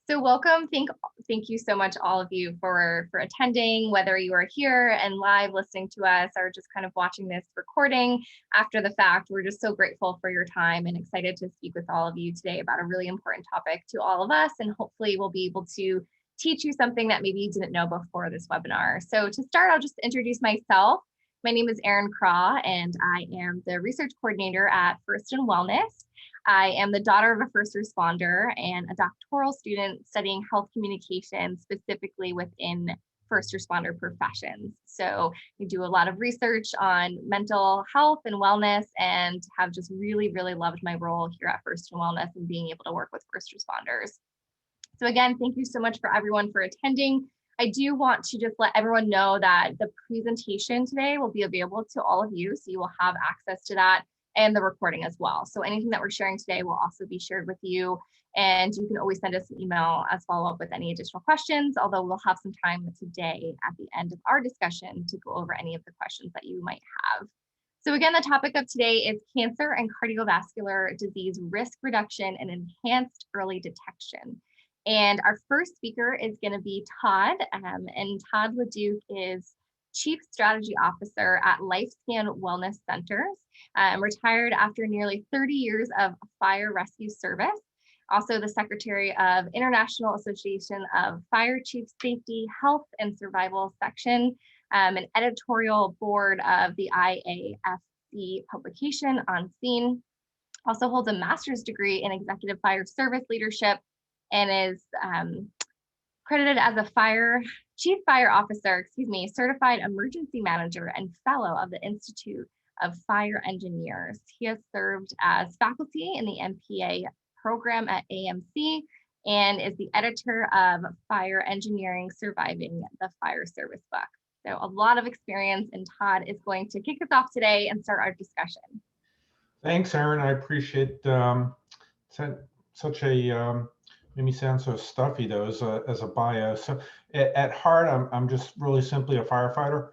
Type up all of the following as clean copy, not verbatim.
So welcome. Thank you so much, all of you, for attending, whether you are here and live listening to us or just kind of watching this recording after the fact. We're just so grateful for your time and excited to speak with all of you today about a really important topic to all of us. And hopefully we'll be able to teach you something that maybe you didn't know before this webinar. So to start, I'll just introduce myself. My name is Erin Craw, and I am the research coordinator at First and Wellness. I am the daughter of a first responder and a doctoral student studying health communication, specifically within first responder professions. So we do a lot of research on mental health and wellness, and have just really, really loved my role here at First and Wellness and being able to work with first responders. So again, thank you so much for everyone for attending. I do want to just let everyone know that the presentation today will be available to all of you, so you will have access to that and the recording as well. So anything that we're sharing today will also be shared with you, and you can always send us an email as follow-up with any additional questions, although we'll have some time today at the end of our discussion to go over any of the questions that you might have. So again, the topic of today is cancer and cardiovascular disease risk reduction and enhanced early detection. And our first speaker is going to be Todd, and Todd Leduc is Chief Strategy Officer at LifeScan Wellness Centers, retired after nearly 30 years of fire rescue service. Also the Secretary of International Association of Fire Chief Safety, Health and Survival Section, an editorial board of the IAFC publication On Scene. Also holds a master's degree in executive fire service leadership, and is credited as a chief fire officer, certified emergency manager and fellow of the Institute of Fire Engineers. He has served as faculty in the MPA program at AMC and is the editor of Fire Engineering Surviving the Fire Service book. So a lot of experience, and Todd is going to kick us off today and start our discussion. Thanks, Erin. I appreciate such a made me sound so stuffy though as a bio. So at heart, I'm just really simply a firefighter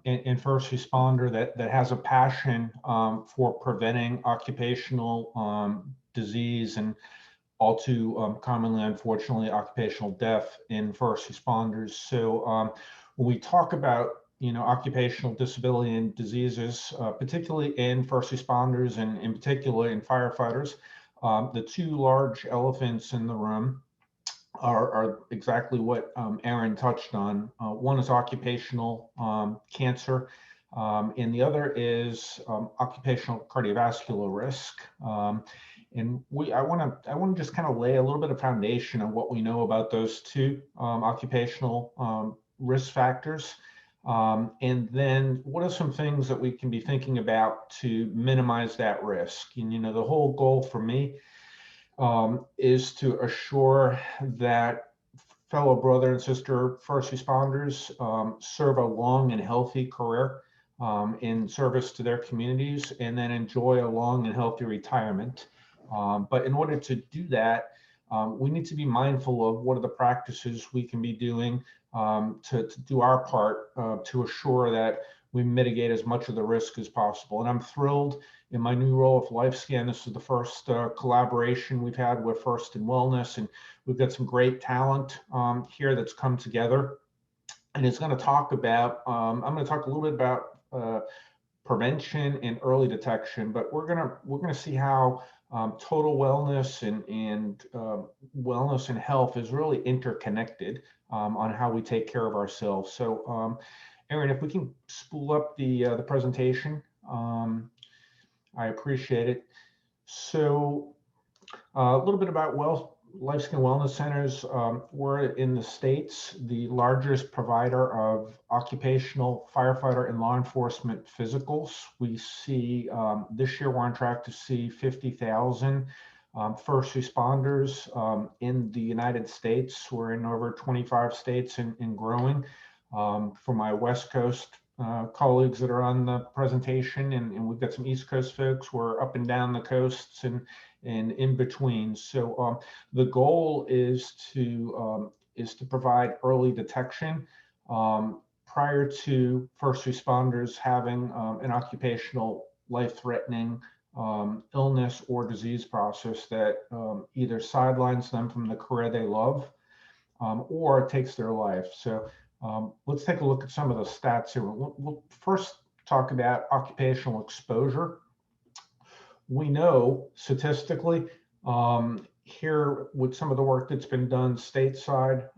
and first responder that has a passion for preventing occupational disease and all too commonly, unfortunately, occupational death in first responders. So when we talk about occupational disability and diseases, particularly in first responders and in particular in firefighters, the two large elephants in the room are exactly what Erin touched on. One is occupational cancer, and the other is occupational cardiovascular risk. And I want to just kind of lay a little bit of foundation on what we know about those two occupational risk factors. And then what are some things that we can be thinking about to minimize that risk? And, the whole goal for me is to assure that fellow brother and sister first responders serve a long and healthy career in service to their communities, and then enjoy a long and healthy retirement. But in order to do that, we need to be mindful of what are the practices we can be doing to do our part to assure that we mitigate as much of the risk as possible. And I'm thrilled in my new role with LifeScan. This is the first collaboration we've had with First and Wellness, and we've got some great talent here that's come together. And it's going to talk about, I'm going to talk a little bit about prevention and early detection, but we're going to see how total wellness and wellness and health is really interconnected on how we take care of ourselves. So, Erin, if we can spool up the presentation, I appreciate it. So, a little bit about LifeScan Wellness Centers. We're in the States the largest provider of occupational firefighter and law enforcement physicals. We see this year we're on track to see 50,000 first responders in the United States. We're in over 25 states and growing. For my West Coast colleagues that are on the presentation, and we've got some East Coast folks, we're up and down the coasts and in between. So the goal is to provide early detection prior to first responders having an occupational life-threatening illness or disease process that either sidelines them from the career they love or takes their life. So let's take a look at some of the stats here. We'll first talk about occupational exposure. We know statistically here with some of the work that's been done stateside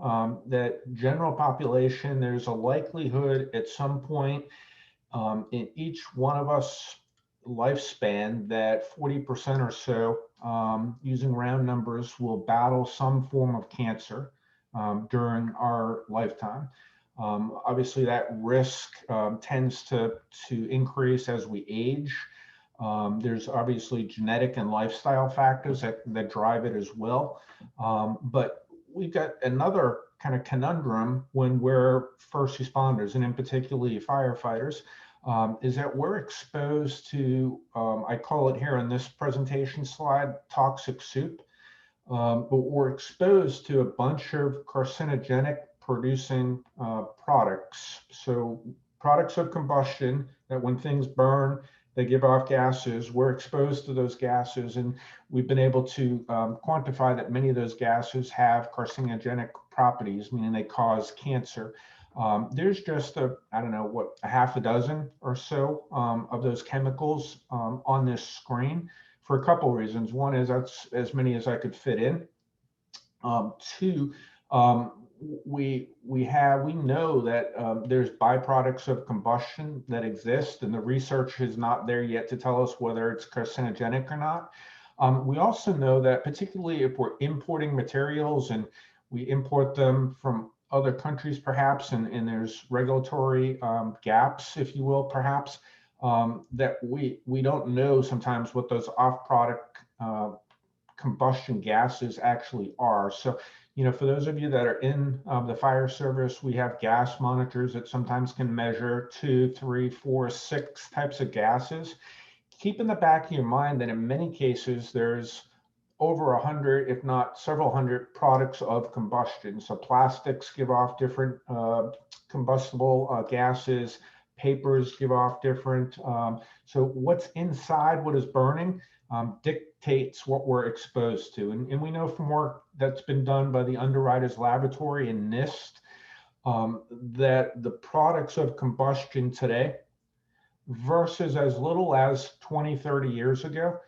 that general population, there's a likelihood at some point in each one of us lifespan that 40% or so, using round numbers, will battle some form of cancer during our lifetime. Obviously, that risk tends to increase as we age. There's obviously genetic and lifestyle factors that drive it as well. But we've got another kind of conundrum when we're first responders, and in particularly firefighters, is that we're exposed to, I call it here on this presentation slide, toxic soup. But we're exposed to a bunch of carcinogenic producing products. So products of combustion that when things burn, they give off gases. We're exposed to those gases, and we've been able to quantify that many of those gases have carcinogenic properties, meaning they cause cancer. There's just a half a dozen or so of those chemicals on this screen for a couple of reasons. One is that's as many as I could fit in. Two, we know that there's byproducts of combustion that exist, and the research is not there yet to tell us whether it's carcinogenic or not. We also know that particularly if we're importing materials and we import them from other countries perhaps, and there's regulatory gaps, if you will, perhaps, that we don't know sometimes what those off-product combustion gases actually are. So, for those of you that are in the fire service, we have gas monitors that sometimes can measure 2, 3, 4, 6 types of gases. Keep in the back of your mind that in many cases, there's over 100, if not several hundred products of combustion. So plastics give off different combustible gases, papers give off different. So what's inside what is burning dictates what we're exposed to. And we know from work that's been done by the Underwriters Laboratory and NIST that the products of combustion today versus as little as 20, 30 years ago,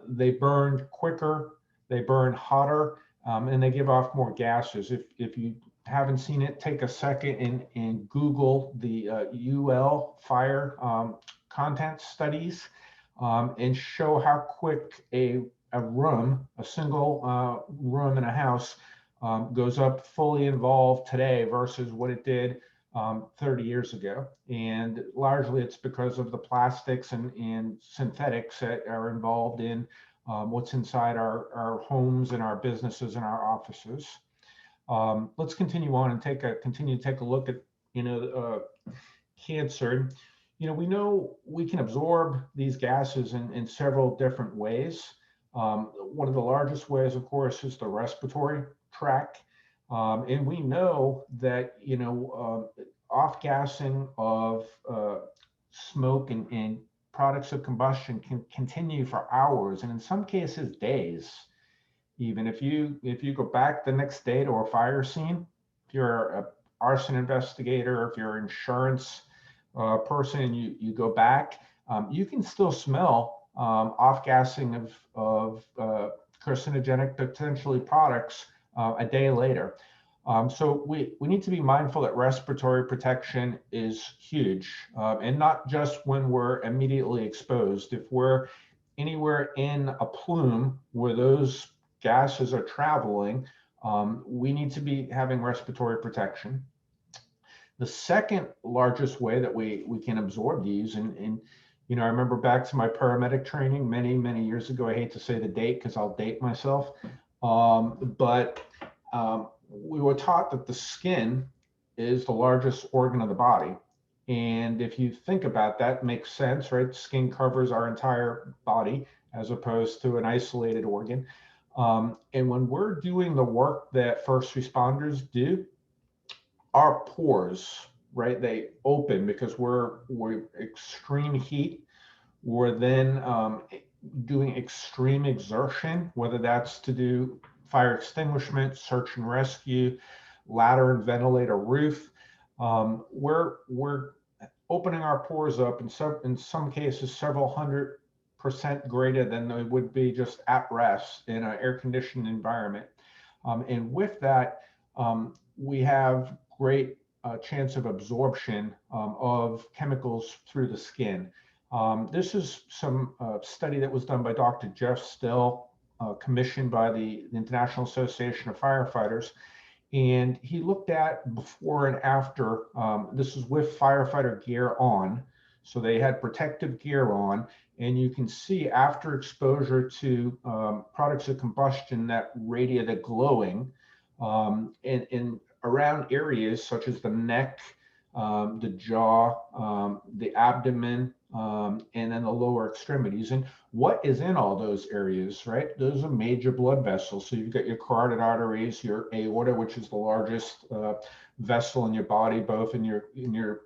they burned quicker, they burn hotter, and they give off more gases. If you haven't seen it, take a second and Google the UL fire content studies and show how quick a room, a single room in a house goes up fully involved today versus what it did 30 years ago. And largely it's because of the plastics and synthetics that are involved in what's inside our homes and our businesses and our offices. Let's continue on and continue to take a look at cancer. We know we can absorb these gases in several different ways. One of the largest ways, of course, is the respiratory tract. And we know that, off-gassing of smoke and products of combustion can continue for hours, and in some cases, days. Even if you go back the next day to a fire scene, if you're an arson investigator, if you're an insurance person, and you go back, you can still smell off-gassing of carcinogenic, potentially products a day later. So we need to be mindful that respiratory protection is huge, and not just when we're immediately exposed. If we're anywhere in a plume where those gases are traveling, we need to be having respiratory protection. The second largest way that we can absorb these, and I remember back to my paramedic training many, many years ago. I hate to say the date because I'll date myself, but we were taught that the skin is the largest organ of the body. And if you think about that, it makes sense, right? Skin covers our entire body as opposed to an isolated organ. And when we're doing the work that first responders do, our pores, right, they open because we're extreme heat. We're then doing extreme exertion, whether that's to do fire extinguishment, search and rescue, ladder and ventilator roof. We're opening our pores up in some cases several 100% greater than they would be just at rest in an air-conditioned environment. And with that, we have great chance of absorption of chemicals through the skin. This is some study that was done by Dr. Jeff Still, commissioned by the International Association of Firefighters. And he looked at before and after, this is with firefighter gear on. So they had protective gear on, and you can see after exposure to products of combustion that radiated glowing in around areas such as the neck, the jaw, the abdomen, and then the lower extremities. And what is in all those areas, right? Those are major blood vessels. So you've got your carotid arteries, your aorta, which is the largest vessel in your body, both in your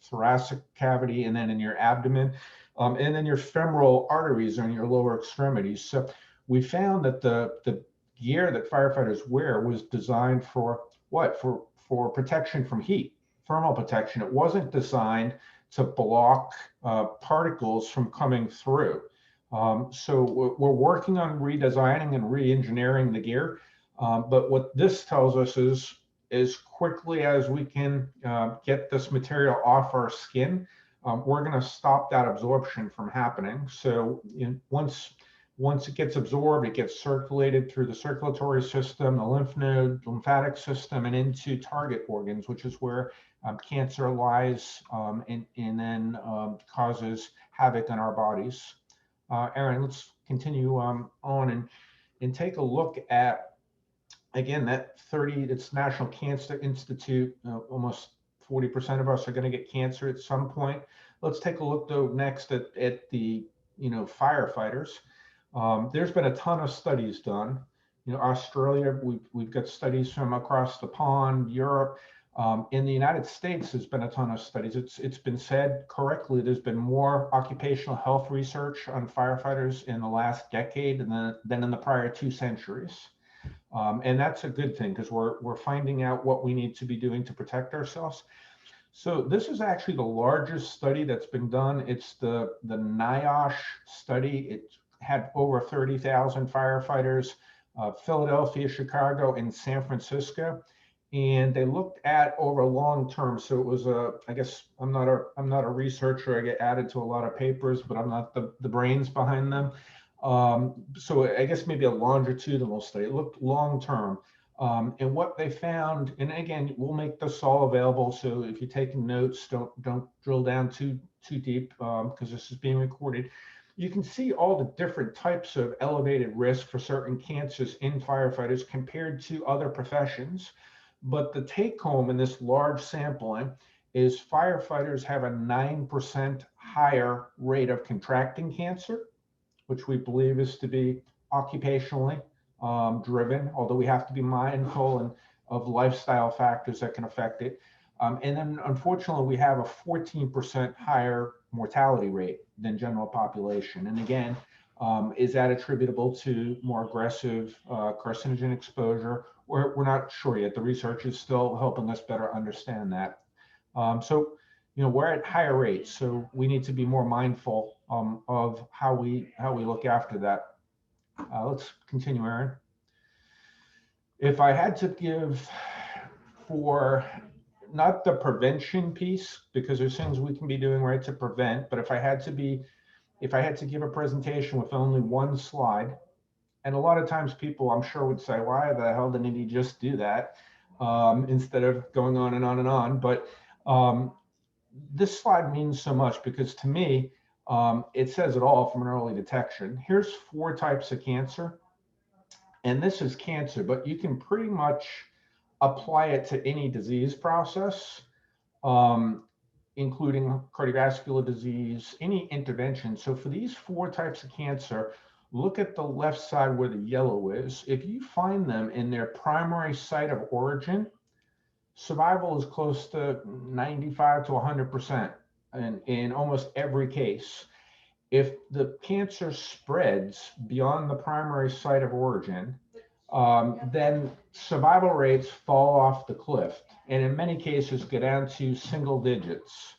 thoracic cavity and then in your abdomen, and then your femoral arteries are in your lower extremities. So we found that the gear that firefighters wear was designed for what? For protection from heat, thermal protection. It wasn't designed to block particles from coming through. So we're working on redesigning and re-engineering the gear. But what this tells us is as quickly as we can get this material off our skin, we're going to stop that absorption from happening. So once it gets absorbed, it gets circulated through the circulatory system, the lymph node, lymphatic system, and into target organs, which is where cancer lies and then causes havoc in our bodies. Aaron, let's continue on and take a look at, again, that it's National Cancer Institute. Almost 40% of us are going to get cancer at some point. Let's take a look though next at the firefighters. There's been a ton of studies done. Australia, we've got studies from across the pond, Europe. In the United States, there's been a ton of studies. It's been said correctly, there's been more occupational health research on firefighters in the last decade than in the prior 2 centuries. And that's a good thing because we're finding out what we need to be doing to protect ourselves. So this is actually the largest study that's been done. It's the NIOSH study. It had over 30,000 firefighters, Philadelphia, Chicago, and San Francisco. And they looked at over long term. So it was I guess I'm not a researcher. I get added to a lot of papers, but I'm not the brains behind them. So I guess maybe a longitudinal study. It looked long term. And what they found, and again, we'll make this all available. So if you're taking notes, don't drill down too deep because this is being recorded. You can see all the different types of elevated risk for certain cancers in firefighters compared to other professions. But the take home in this large sampling is firefighters have a 9% higher rate of contracting cancer, which we believe is to be occupationally driven, although we have to be mindful of lifestyle factors that can affect it. And then unfortunately, we have a 14% higher mortality rate than general population. And again, is that attributable to more aggressive carcinogen exposure? We're not sure yet. The research is still helping us better understand that. So, we're at higher rates, so we need to be more mindful of how we look after that. Let's continue, Aaron. If I had to give for not the prevention piece, because there's things we can be doing right to prevent, but if I had to give a presentation with only one slide, and a lot of times people, I'm sure, would say, why the hell didn't he just do that instead of going on and on and on? But this slide means so much because to me, it says it all from an early detection. Here's 4 types of cancer, and this is cancer, but you can pretty much apply it to any disease process, including cardiovascular disease, any intervention. So for these 4 types of cancer, look at the left side where the yellow is. If you find them in their primary site of origin, survival is close to 95 to 100% in almost every case. if the cancer spreads beyond the primary site of origin, then survival rates fall off the cliff, and in many cases go down to single digits.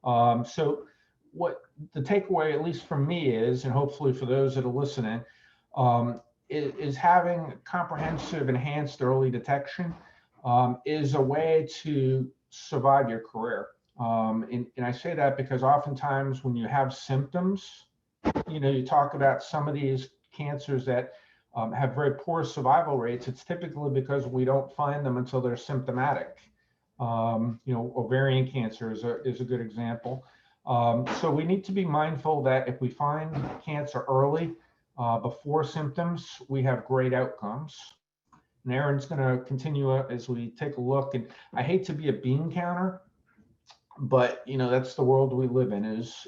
So what the takeaway, at least from me, is, and hopefully for those that are listening, is having comprehensive enhanced early detection is a way to survive your career. And I say that because oftentimes when you have symptoms, you talk about some of these cancers that have very poor survival rates. It's typically because we don't find them until they're symptomatic. Ovarian cancer is a good example. So we need to be mindful that if we find cancer early, before symptoms, we have great outcomes. And Aaron's going to continue as we take a look. And I hate to be a bean counter, but that's the world we live in. Is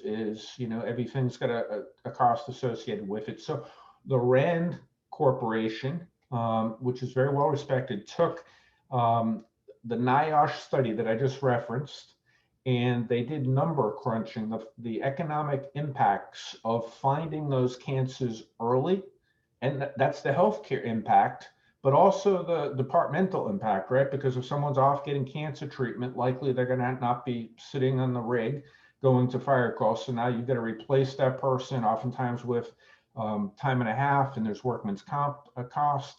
everything's got a cost associated with it. So the Rand Corporation, which is very well respected, took the NIOSH study that I just referenced, and they did number crunching of the economic impacts of finding those cancers early, and that's the healthcare impact, but also the departmental impact, right? Because if someone's off getting cancer treatment, likely they're going to not be sitting on the rig going to fire call. So now you've got to replace that person, oftentimes with time and a half, and there's workman's comp cost.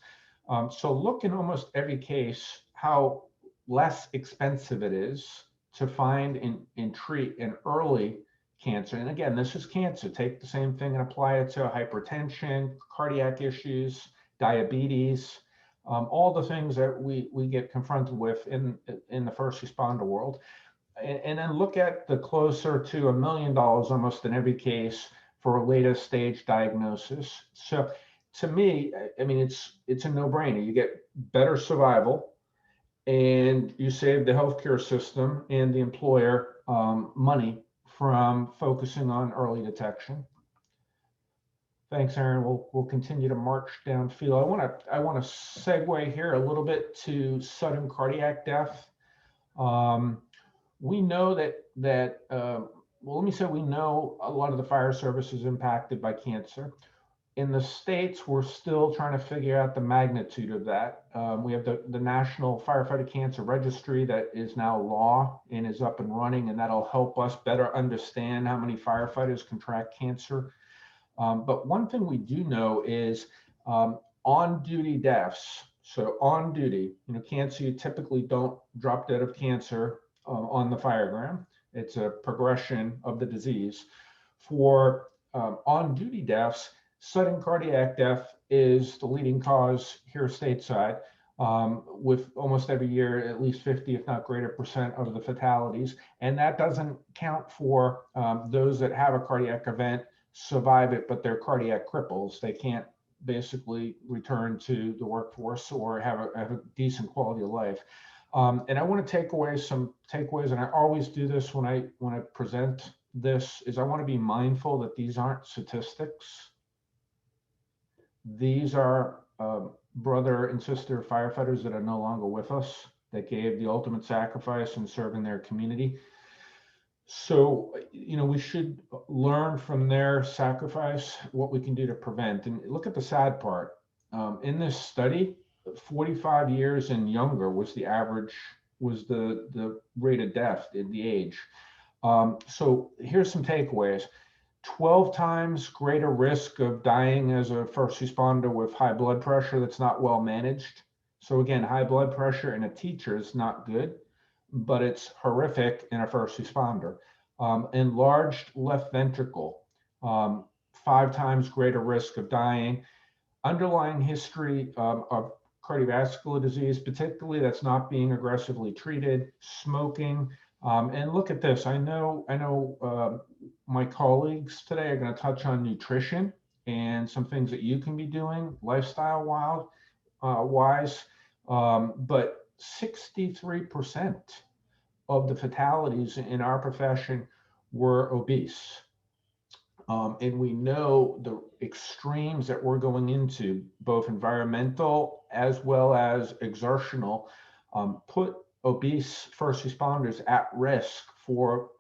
So look in almost every case how less expensive it is to find and treat an early cancer. And again, this is cancer. Take the same thing and apply it to hypertension, cardiac issues, diabetes, all the things that we get confronted with in the first responder world. And then look at the closer to $1 million almost in every case for a later stage diagnosis. So to me, I mean, it's a no-brainer. You get better survival, and you save the healthcare system and the employer money from focusing on early detection. Thanks, Aaron. We'll continue to march downfield. I want to segue here a little bit to sudden cardiac death. We know that well, let me say we know a lot of the fire service is impacted by cancer. In the States, we're still trying to figure out the magnitude of that. We have the National Firefighter Cancer Registry that is now law and is up and running, and that'll help us better understand how many firefighters contract cancer. But one thing we do know is on-duty deaths. So on duty, cancer, you typically don't drop dead of cancer on the fireground. It's a progression of the disease. For on-duty deaths, sudden cardiac death is the leading cause here stateside, with almost every year at least 50, if not greater % of the fatalities. And that doesn't count for those that have a cardiac event, survive it, but they're cardiac cripples. They can't basically return to the workforce or have a decent quality of life. And I want to take away some takeaways, and I always do this when I present this, is I want to be mindful that these aren't statistics. These are brother and sister firefighters that are no longer with us, that gave the ultimate sacrifice in serving their community. So, we should learn from their sacrifice what we can do to prevent. And look at the sad part. In this study, 45 years and younger was the average, was the rate of death in the age. So here's some takeaways. 12 times greater risk of dying as a first responder with high blood pressure that's not well managed. So again, high blood pressure in a teacher is not good, but it's horrific in a first responder. Enlarged left ventricle, 5 times greater risk of dying. Underlying history of cardiovascular disease, particularly that's not being aggressively treated, smoking. And look at this. I know my colleagues today are going to touch on nutrition and some things that you can be doing lifestyle wise. But 63% of the fatalities in our profession were obese. And we know the extremes that we're going into, both environmental as well as exertional, put obese first responders at risk for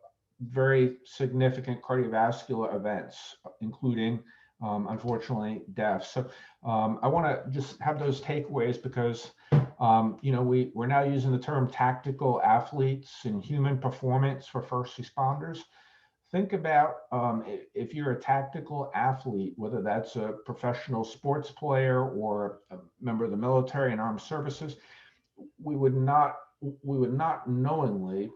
very significant cardiovascular events, including, unfortunately, death. So I want to just have those takeaways because, we're now using the term tactical athletes and human performance for first responders. Think about if you're a tactical athlete, whether that's a professional sports player or a member of the military and armed services, we should not knowingly,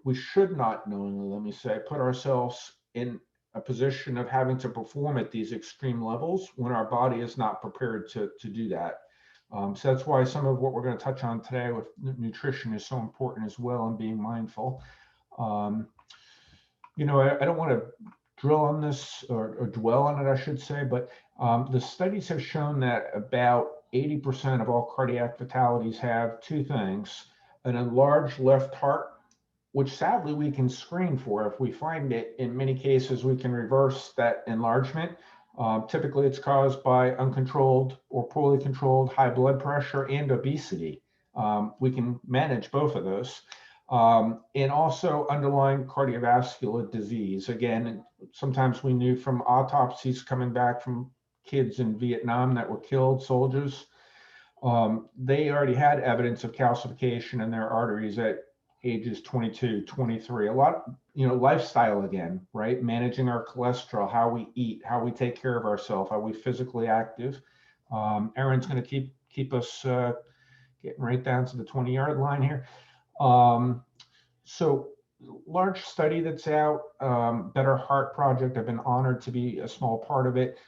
let me say, put ourselves in a position of having to perform at these extreme levels when our body is not prepared to do that. So that's why some of what we're going to touch on today with nutrition is so important as well, and being mindful. I don't want to drill on this or dwell on it, I should say, but the studies have shown that about 80% of all cardiac fatalities have two things: an enlarged left heart, which sadly we can screen for. If we find it, in many cases, we can reverse that enlargement. Typically, it's caused by uncontrolled or poorly controlled high blood pressure and obesity. We can manage both of those. And also underlying cardiovascular disease. Again, sometimes we knew from autopsies coming back from kids in Vietnam that were killed, soldiers, they already had evidence of calcification in their arteries at ages 22, 23. A lot, lifestyle again, right? Managing our cholesterol, how we eat, how we take care of ourselves, how we physically active. Erin's going to keep us getting right down to the 20-yard line here. So large study that's out, Better Heart Project, I've been honored to be a small part of it,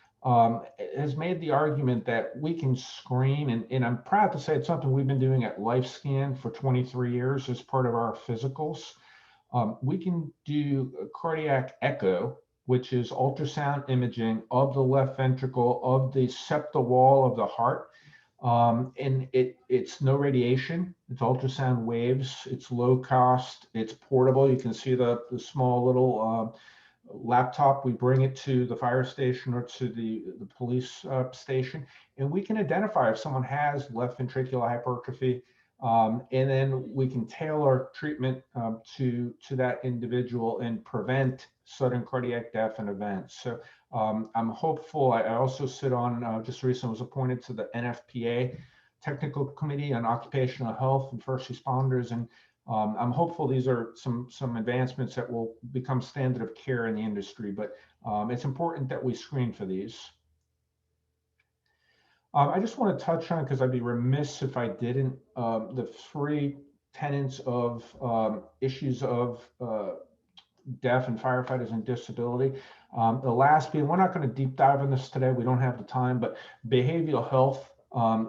has made the argument that we can screen, and I'm proud to say it's something we've been doing at LifeScan for 23 years as part of our physicals. We can do a cardiac echo, which is ultrasound imaging of the left ventricle, of the septal wall of the heart. And it's no radiation, it's ultrasound waves, it's low cost, it's portable. You can see the small little laptop. We bring it to the fire station or to the police station, and we can identify if someone has left ventricular hypertrophy, and then we can tailor treatment to that individual and prevent sudden cardiac death and events. So I'm hopeful. I also sit on, just recently was appointed to the NFPA Technical Committee on Occupational Health and First Responders, and I'm hopeful these are some advancements that will become standard of care in the industry, but it's important that we screen for these. I just want to touch on, because I'd be remiss if I didn't, the three tenets of issues of deaf and firefighters and disability. The last being, we're not going to deep dive on this today, we don't have the time, but behavioral health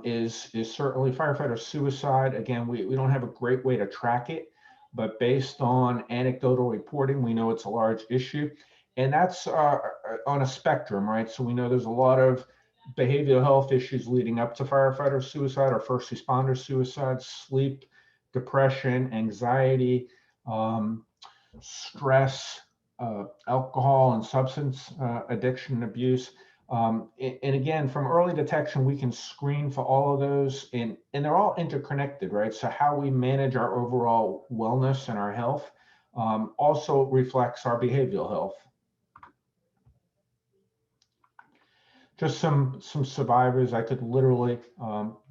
is certainly firefighter suicide. Again, we don't have a great way to track it, but based on anecdotal reporting, we know it's a large issue. And that's on a spectrum, right? So we know there's a lot of behavioral health issues leading up to firefighter suicide or first responder suicide: sleep, depression, anxiety, stress, alcohol and substance addiction and abuse. And again, from early detection, we can screen for all of those, and they're all interconnected, right? So how we manage our overall wellness and our health also reflects our behavioral health. Just some survivors. I could literally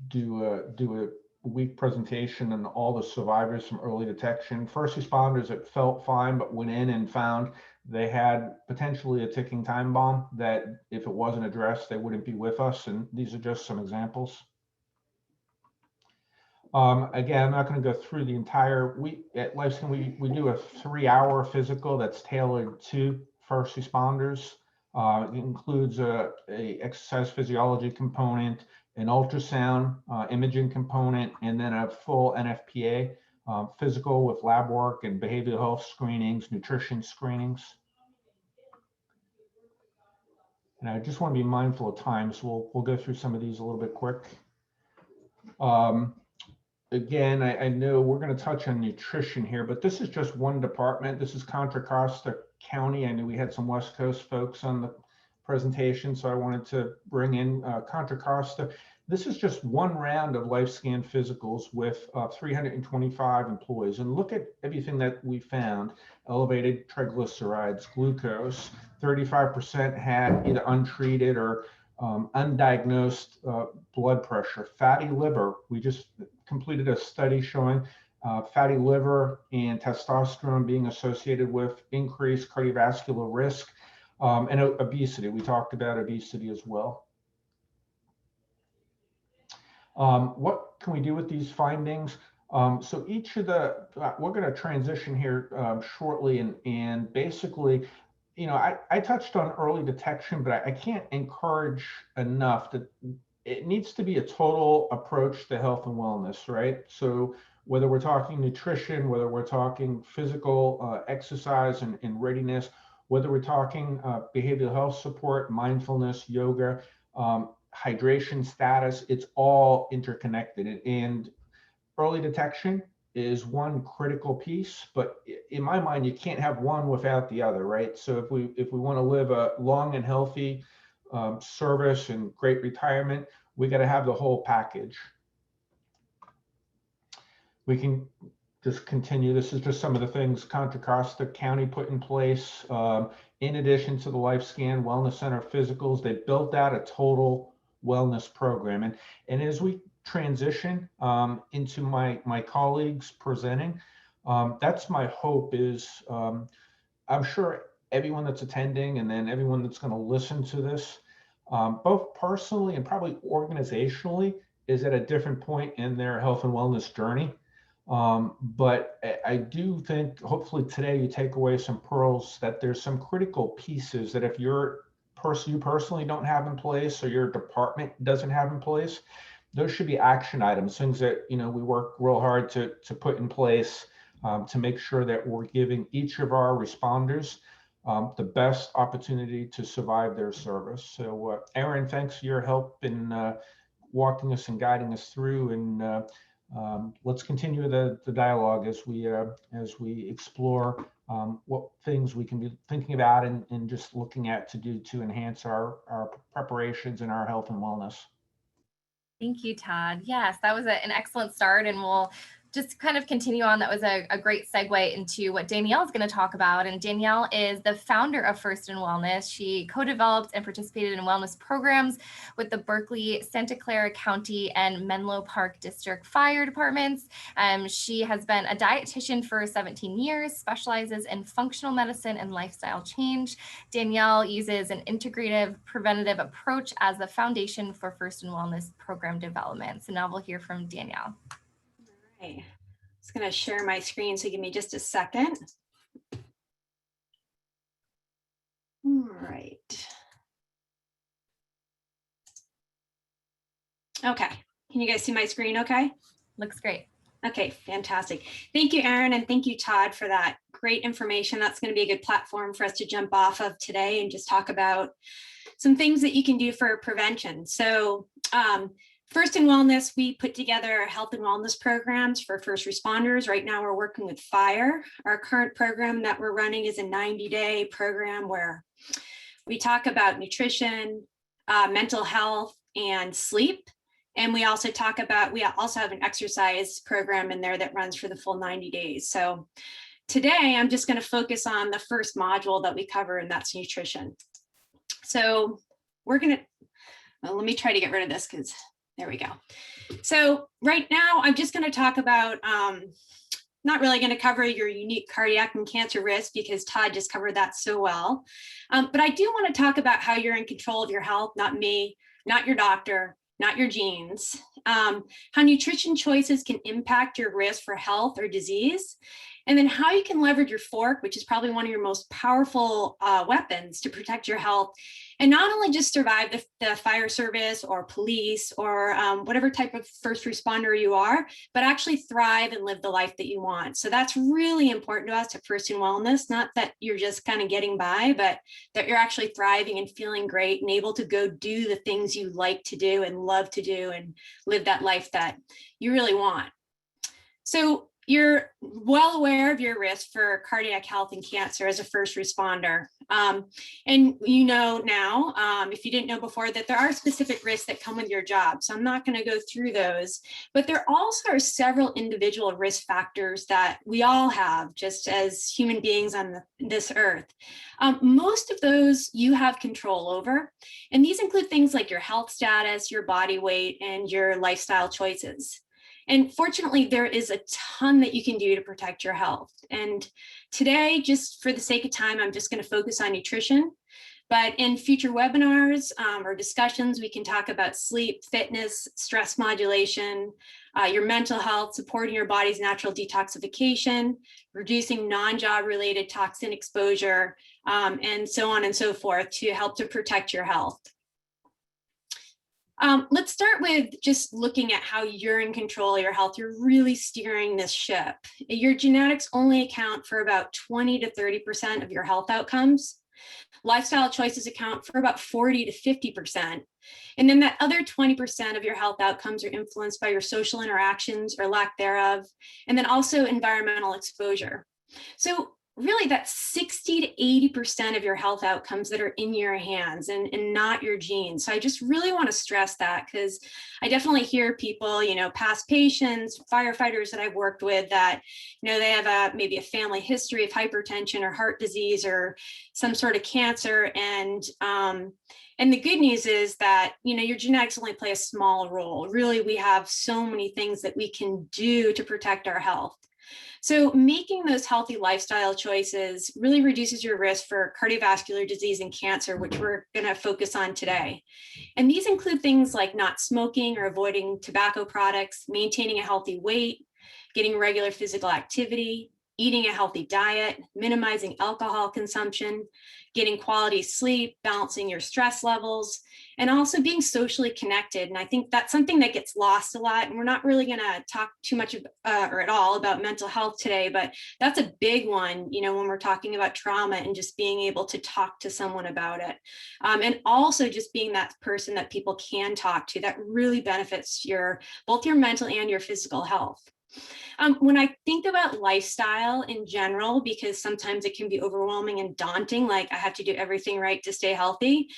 do a week presentation on all the survivors from early detection. First responders that felt fine but went in and found they had potentially a ticking time bomb that if it wasn't addressed, they wouldn't be with us. And these are just some examples. Again, I'm not going to go through the entire week. At LifeScan, we do a 3-hour physical that's tailored to first responders. It includes a exercise physiology component, an ultrasound imaging component, and then a full NFPA physical with lab work and behavioral health screenings, nutrition screenings. And I just want to be mindful of time, so we'll go through some of these a little bit quick. Again, I know we're going to touch on nutrition here, but this is just one department. This is Contra Costa County. I knew we had some West Coast folks on the presentation, so I wanted to bring in Contra Costa. This is just one round of LifeScan physicals with 325 employees. And look at everything that we found: elevated triglycerides, glucose, 35% had either untreated or undiagnosed blood pressure, fatty liver. We just completed a study showing fatty liver and testosterone being associated with increased cardiovascular risk, and obesity. We talked about obesity as well. What can we do with these findings? So each of the, we're going to transition here shortly, and basically, you know, I touched on early detection, but I can't encourage enough that it needs to be a total approach to health and wellness, right? So whether we're talking nutrition, whether we're talking physical exercise and readiness, whether we're talking behavioral health support, mindfulness, yoga, hydration status, it's all interconnected. And early detection is one critical piece, but in my mind, you can't have one without the other, right? So if we want to live a long and healthy service and great retirement, we got to have the whole package. We can just continue. This is just some of the things Contra Costa County put in place. In addition to the LifeScan Wellness Center physicals, they built out a total wellness program. And as we transition into my colleagues presenting, that's my hope is, I'm sure everyone that's attending and then everyone that's going to listen to this, both personally and probably organizationally, is at a different point in their health and wellness journey. But I do think hopefully today you take away some pearls, that there's some critical pieces that if you personally don't have in place, or your department doesn't have in place, those should be action items, things that, you know, we work real hard to put in place to make sure that we're giving each of our responders the best opportunity to survive their service. So Erin, thanks for your help in walking us and guiding us through, and let's continue the dialogue as we explore what things we can be thinking about and just looking at to do to enhance our preparations and our health and wellness. Thank you, Todd. Yes, that was an excellent start, and we'll just kind of continue on. That was a great segue into what Danielle is going to talk about. And Danielle is the founder of First in Wellness. She co-developed and participated in wellness programs with the Berkeley, Santa Clara County, and Menlo Park District Fire Departments. She has been a dietitian for 17 years, specializes in functional medicine and lifestyle change. Danielle uses an integrative preventative approach as the foundation for First in Wellness program development. So now we'll hear from Danielle. I'm just going to share my screen, so give me just a second. All right. Okay. Can you guys see my screen okay? Looks great. Okay, fantastic. Thank you, Erin, and thank you, Todd, for that great information. That's going to be a good platform for us to jump off of today and just talk about some things that you can do for prevention. So, First in Wellness, we put together health and wellness programs for first responders. Right now, we're working with fire. Our current program that we're running is a 90-day program where we talk about nutrition, mental health, and sleep. And we also have an exercise program in there that runs for the full 90 days. So today, I'm just going to focus on the first module that we cover, and that's nutrition. So let me try to get rid of this because there we go. So right now, I'm just going to talk about, not really going to cover your unique cardiac and cancer risk because Todd just covered that so well. But I do want to talk about how you're in control of your health, not me, not your doctor, not your genes, how nutrition choices can impact your risk for health or disease, and then how you can leverage your fork, which is probably one of your most powerful weapons to protect your health, and not only just survive the fire service or police or whatever type of first responder you are, but actually thrive and live the life that you want. So that's really important to us at First in Wellness, not that you're just kind of getting by, but that you're actually thriving and feeling great and able to go do the things you like to do and love to do and live that life that you really want. So you're well aware of your risk for cardiac health and cancer as a first responder. And you know now, if you didn't know before, that there are specific risks that come with your job. So I'm not going to go through those, but there also are several individual risk factors that we all have just as human beings on this earth. Most of those you have control over. And these include things like your health status, your body weight, and your lifestyle choices. And fortunately, there is a ton that you can do to protect your health. And today, just for the sake of time, I'm just going to focus on nutrition. But in future webinars or discussions, we can talk about sleep, fitness, stress modulation, your mental health, supporting your body's natural detoxification, reducing non-job related toxin exposure, and so on and so forth to help to protect your health. Let's start with just looking at how you're in control of your health. You're really steering this ship. Your genetics only account for about 20 to 30% of your health outcomes. Lifestyle choices account for about 40 to 50%. And then that other 20% of your health outcomes are influenced by your social interactions or lack thereof, and then also environmental exposure. So really that's 60 to 80% of your health outcomes that are in your hands and not your genes. So I just really want to stress that, because I definitely hear people, past patients, firefighters that I've worked with that, they have maybe a family history of hypertension or heart disease or some sort of cancer. And the good news is that, your genetics only play a small role. Really, we have so many things that we can do to protect our health. So making those healthy lifestyle choices really reduces your risk for cardiovascular disease and cancer, which we're going to focus on today. And these include things like not smoking or avoiding tobacco products, maintaining a healthy weight, getting regular physical activity, eating a healthy diet, minimizing alcohol consumption, getting quality sleep, balancing your stress levels, and also being socially connected. And I think that's something that gets lost a lot. And we're not really going to talk too much or at all about mental health today, but that's a big one, when we're talking about trauma and just being able to talk to someone about it. And also just being that person that people can talk to, that really benefits both your mental and your physical health. When I think about lifestyle in general, because sometimes it can be overwhelming and daunting, like I have to do everything right to stay healthy.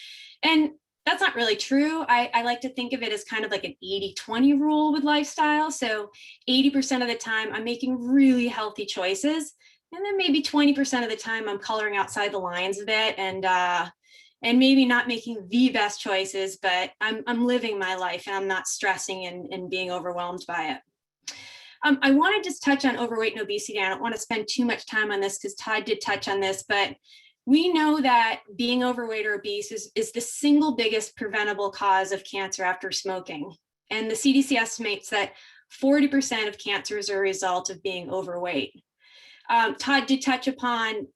And that's not really true. I like to think of it as kind of like an 80-20 rule with lifestyle. So 80% of the time I'm making really healthy choices. And then maybe 20% of the time I'm coloring outside the lines a bit and maybe not making the best choices, but I'm living my life and I'm not stressing and being overwhelmed by it. I want to just touch on overweight and obesity. I don't want to spend too much time on this because Todd did touch on this, but we know that being overweight or obese is the single biggest preventable cause of cancer after smoking. And the CDC estimates that 40% of cancers are a result of being overweight. Todd did touch upon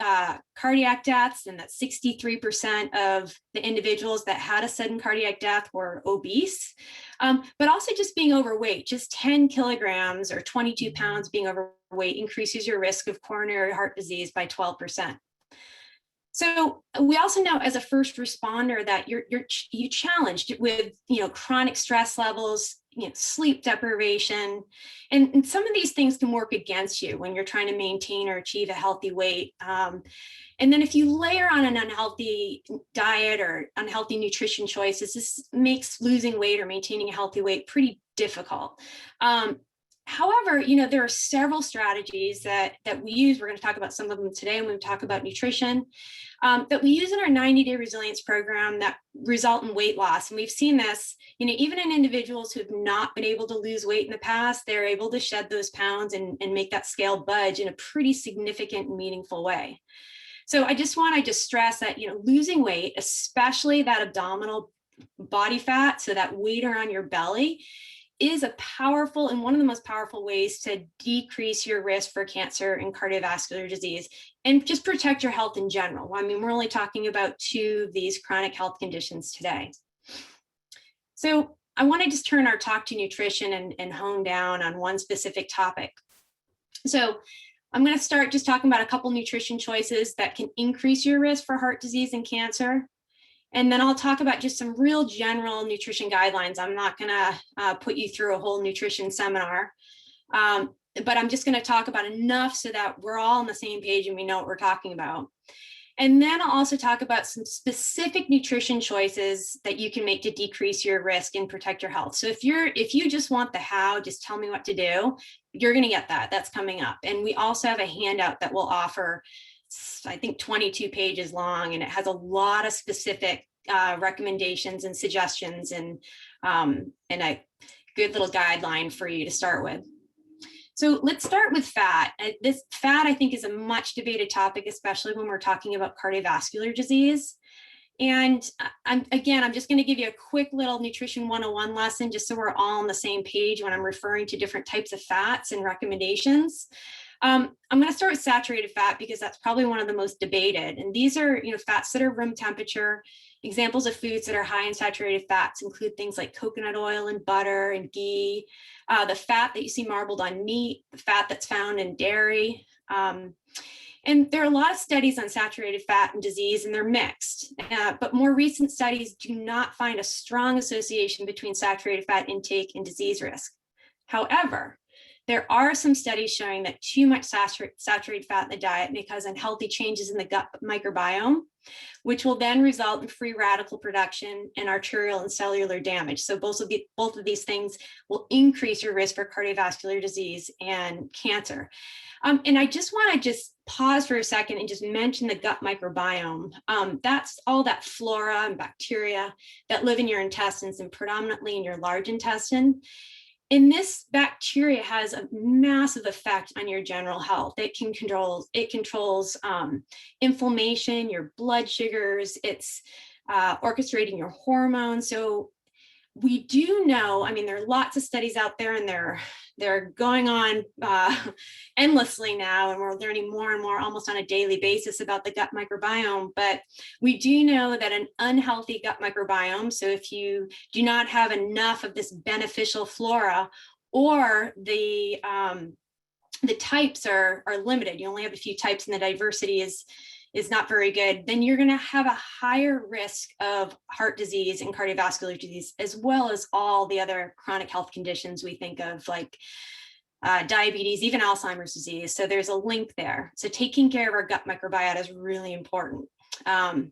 cardiac deaths, and that 63% of the individuals that had a sudden cardiac death were obese, but also just being overweight. Just 10 kilograms or 22 pounds being overweight increases your risk of coronary heart disease by 12%. So we also know as a first responder that you're challenged with chronic stress levels, sleep deprivation, and some of these things can work against you when you're trying to maintain or achieve a healthy weight. And then if you layer on an unhealthy diet or unhealthy nutrition choices, this makes losing weight or maintaining a healthy weight pretty difficult. However, there are several strategies that we use. We're going to talk about some of them today when we talk about nutrition, that we use in our 90-day resilience program that result in weight loss. And we've seen this, even in individuals who have not been able to lose weight in the past, they're able to shed those pounds and make that scale budge in a pretty significant and meaningful way. So I just want to stress that, losing weight, especially that abdominal body fat, so that weight around your belly, is a powerful and one of the most powerful ways to decrease your risk for cancer and cardiovascular disease and just protect your health in general. I mean, we're only talking about 2 of these chronic health conditions today. So I want to just turn our talk to nutrition and hone down on one specific topic. So I'm going to start just talking about a couple nutrition choices that can increase your risk for heart disease and cancer. And then I'll talk about just some real general nutrition guidelines. I'm not going to put you through a whole nutrition seminar. but I'm just going to talk about enough so that we're all on the same page and we know what we're talking about. And then I'll also talk about some specific nutrition choices that you can make to decrease your risk and protect your health. So if you just want the how, just tell me what to do, you're going to get that. That's coming up. And we also have a handout that will offer, I think, 22 pages long, and it has a lot of specific recommendations and suggestions, and a good little guideline for you to start with. So let's start with fat. This fat, I think, is a much debated topic, especially when we're talking about cardiovascular disease. And I'm just going to give you a quick little nutrition 101 lesson, just so we're all on the same page when I'm referring to different types of fats and recommendations. I'm going to start with saturated fat because that's probably one of the most debated. And these are, fats that are room temperature. Examples of foods that are high in saturated fats include things like coconut oil and butter and ghee, the fat that you see marbled on meat, the fat that's found in dairy. And there are a lot of studies on saturated fat and disease, and they're mixed. But more recent studies do not find a strong association between saturated fat intake and disease risk. However, there are some studies showing that too much saturated fat in the diet may cause unhealthy changes in the gut microbiome, which will then result in free radical production and arterial and cellular damage. So both of these things will increase your risk for cardiovascular disease and cancer. And I just want to pause for a second and just mention the gut microbiome. That's all that flora and bacteria that live in your intestines, and predominantly in your large intestine. And this bacteria has a massive effect on your general health. It controls inflammation, your blood sugars. It's orchestrating your hormones. So we do know, there are lots of studies out there, and they're going on endlessly now, and we're learning more and more almost on a daily basis about the gut microbiome. But we do know that an unhealthy gut microbiome, so if you do not have enough of this beneficial flora, or the types are limited, you only have a few types and the diversity is not very good, then you're going to have a higher risk of heart disease and cardiovascular disease, as well as all the other chronic health conditions we think of, like diabetes, even Alzheimer's disease. So there's a link there. So taking care of our gut microbiota is really important. All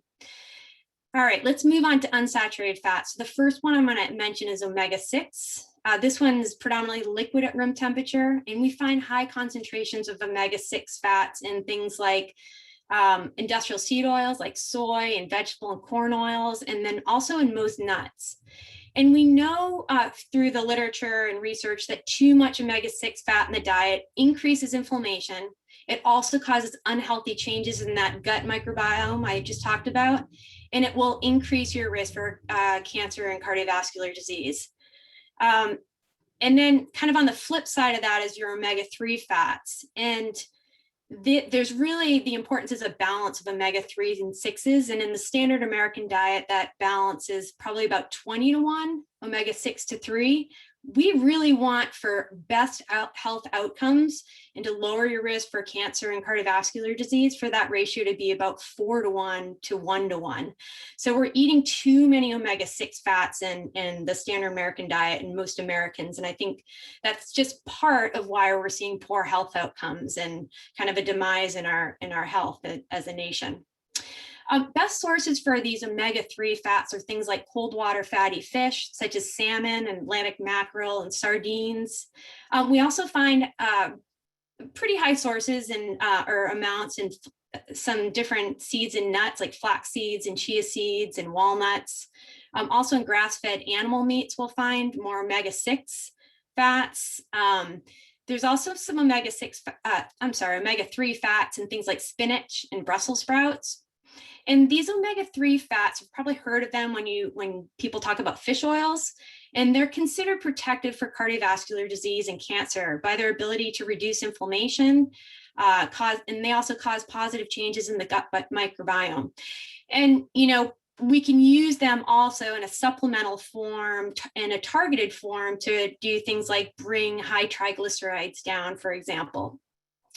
right, let's move on to unsaturated fats. So the first one I'm going to mention is omega-6. This one is predominantly liquid at room temperature, and we find high concentrations of omega-6 fats in things like industrial seed oils like soy and vegetable and corn oils, and then also in most nuts. And we know through the literature and research that too much omega-6 fat in the diet increases inflammation. It also causes unhealthy changes in that gut microbiome I just talked about, and it will increase your risk for cancer and cardiovascular disease. And then kind of on the flip side of that is your omega-3 fats. And there's really, the importance is a balance of omega-3s and 6s. And in the standard American diet, that balance is probably about 20-to-1, omega-6 to 3. We really want, for best health outcomes and to lower your risk for cancer and cardiovascular disease, for that ratio to be about 4-to-1 to 1-to-1. So we're eating too many omega-6 fats in the standard American diet in most Americans. And I think that's just part of why we're seeing poor health outcomes and kind of a demise in our health as a nation. Best sources for these omega-3 fats are things like cold water fatty fish, such as salmon and Atlantic mackerel and sardines. We also find pretty high sources or amounts in some different seeds and nuts, like flax seeds and chia seeds and walnuts. Also in grass-fed animal meats, we'll find more omega-6 fats. There's also some omega-3 fats in things like spinach and Brussels sprouts. And these omega-3 fats, you've probably heard of them when people talk about fish oils, and they're considered protective for cardiovascular disease and cancer by their ability to reduce inflammation, and they also cause positive changes in the gut microbiome. And, we can use them also in a supplemental form and a targeted form to do things like bring high triglycerides down, for example,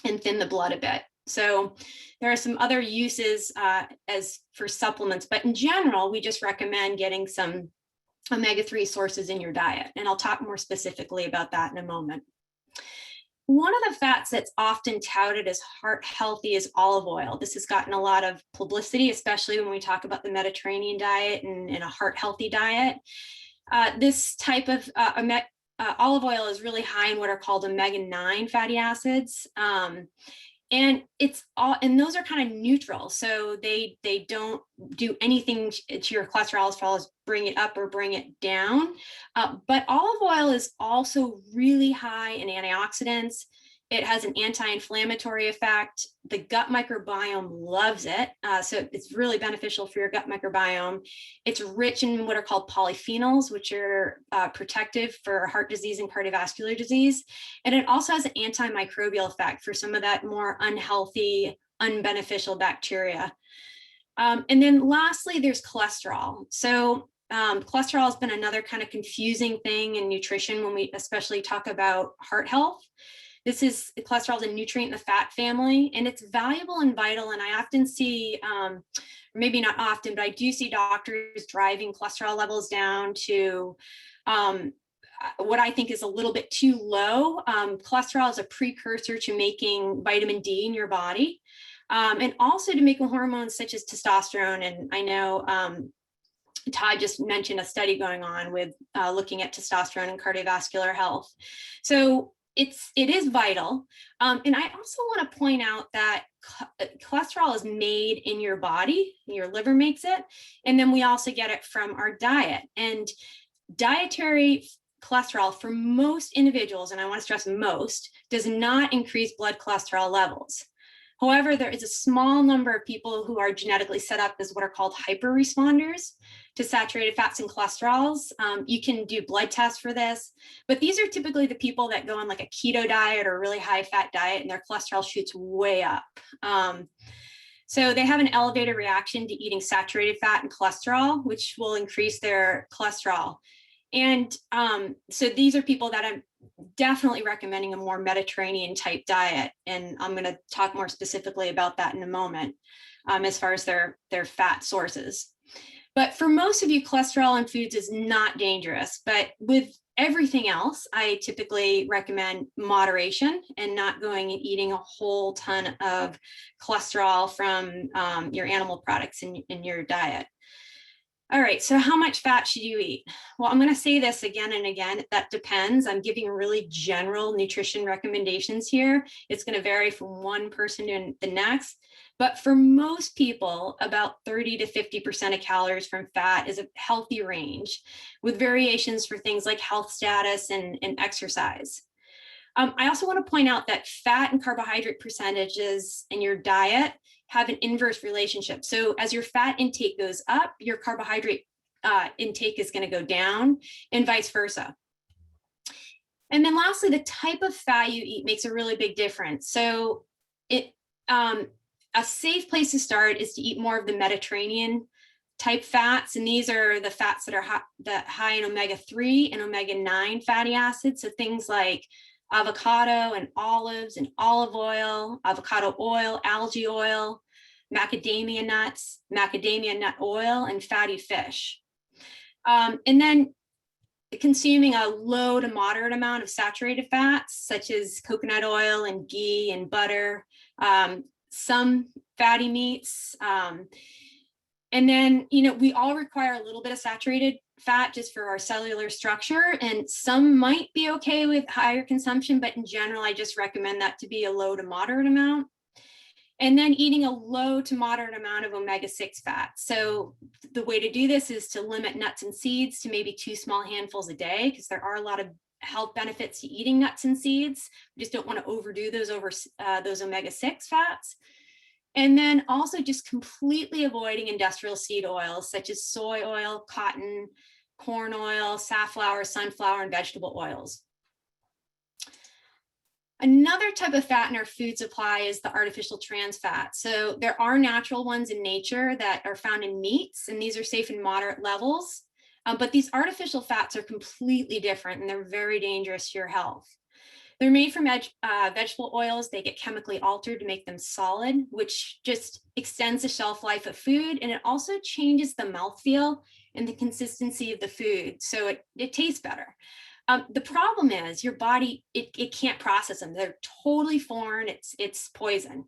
and thin the blood a bit. So there are some other uses as for supplements, but in general, we just recommend getting some omega-3 sources in your diet. And I'll talk more specifically about that in a moment. One of the fats that's often touted as heart healthy is olive oil. This has gotten a lot of publicity, especially when we talk about the Mediterranean diet and a heart healthy diet. This type of olive oil is really high in what are called omega-9 fatty acids. And those are kind of neutral. So they don't do anything to your cholesterol as far as bring it up or bring it down. But olive oil is also really high in antioxidants. It has an anti-inflammatory effect. The gut microbiome loves it. So it's really beneficial for your gut microbiome. It's rich in what are called polyphenols, which are protective for heart disease and cardiovascular disease. And it also has an antimicrobial effect for some of that more unhealthy, unbeneficial bacteria. And then lastly, there's cholesterol. So cholesterol has been another kind of confusing thing in nutrition when we especially talk about heart health. Cholesterol is a nutrient in the fat family, and it's valuable and vital. And I often see, maybe not often, but I do see doctors driving cholesterol levels down to what I think is a little bit too low. Cholesterol is a precursor to making vitamin D in your body, and also to making hormones such as testosterone. And I know Todd just mentioned a study going on with looking at testosterone and cardiovascular health. So it is vital. And I also want to point out that cholesterol is made in your body, your liver makes it, and then we also get it from our diet. And dietary cholesterol for most individuals, and I want to stress most, does not increase blood cholesterol levels. However, there is a small number of people who are genetically set up as what are called hyperresponders to saturated fats and cholesterols. You can do blood tests for this, but these are typically the people that go on like a keto diet or a really high fat diet and their cholesterol shoots way up. So they have an elevated reaction to eating saturated fat and cholesterol, which will increase their cholesterol. And so these are people that I'm definitely recommending a more Mediterranean type diet. And I'm going to talk more specifically about that in a moment as far as their fat sources. But for most of you, cholesterol in foods is not dangerous. But with everything else, I typically recommend moderation and not going and eating a whole ton of cholesterol from your animal products in your diet. All right, so how much fat should you eat? Well, I'm going to say this again and again. That depends. I'm giving really general nutrition recommendations here. It's going to vary from one person to the next. But for most people, about 30 to 50% of calories from fat is a healthy range, with variations for things like health status and exercise. I also want to point out that fat and carbohydrate percentages in your diet have an inverse relationship. So as your fat intake goes up, your carbohydrate intake is going to go down, and vice versa. And then lastly, the type of fat you eat makes a really big difference. So a safe place to start is to eat more of the Mediterranean type fats. And these are the fats that are high in omega-3 and omega-9 fatty acids. So things like avocado and olives and olive oil, avocado oil, algae oil, macadamia nuts, macadamia nut oil, and fatty fish. And then consuming a low to moderate amount of saturated fats, such as coconut oil and ghee and butter, some fatty meats. And then, we all require a little bit of saturated fat just for our cellular structure, and some might be okay with higher consumption, but in general, I just recommend that to be a low to moderate amount. And then eating a low to moderate amount of omega-6 fat. So the way to do this is to limit nuts and seeds to maybe 2 small handfuls a day, because there are a lot of health benefits to eating nuts and seeds. We just don't want to overdo those omega-6 fats. And then also just completely avoiding industrial seed oils such as soy oil, cotton, corn oil, safflower, sunflower, and vegetable oils. Another type of fat in our food supply is the artificial trans fat. So there are natural ones in nature that are found in meats, and these are safe in moderate levels. But these artificial fats are completely different, and they're very dangerous to your health. They're made from vegetable oils. They get chemically altered to make them solid, which just extends the shelf life of food. And it also changes the mouthfeel and the consistency of the food. So it tastes better. The problem is your body, it can't process them. They're totally foreign. It's poison.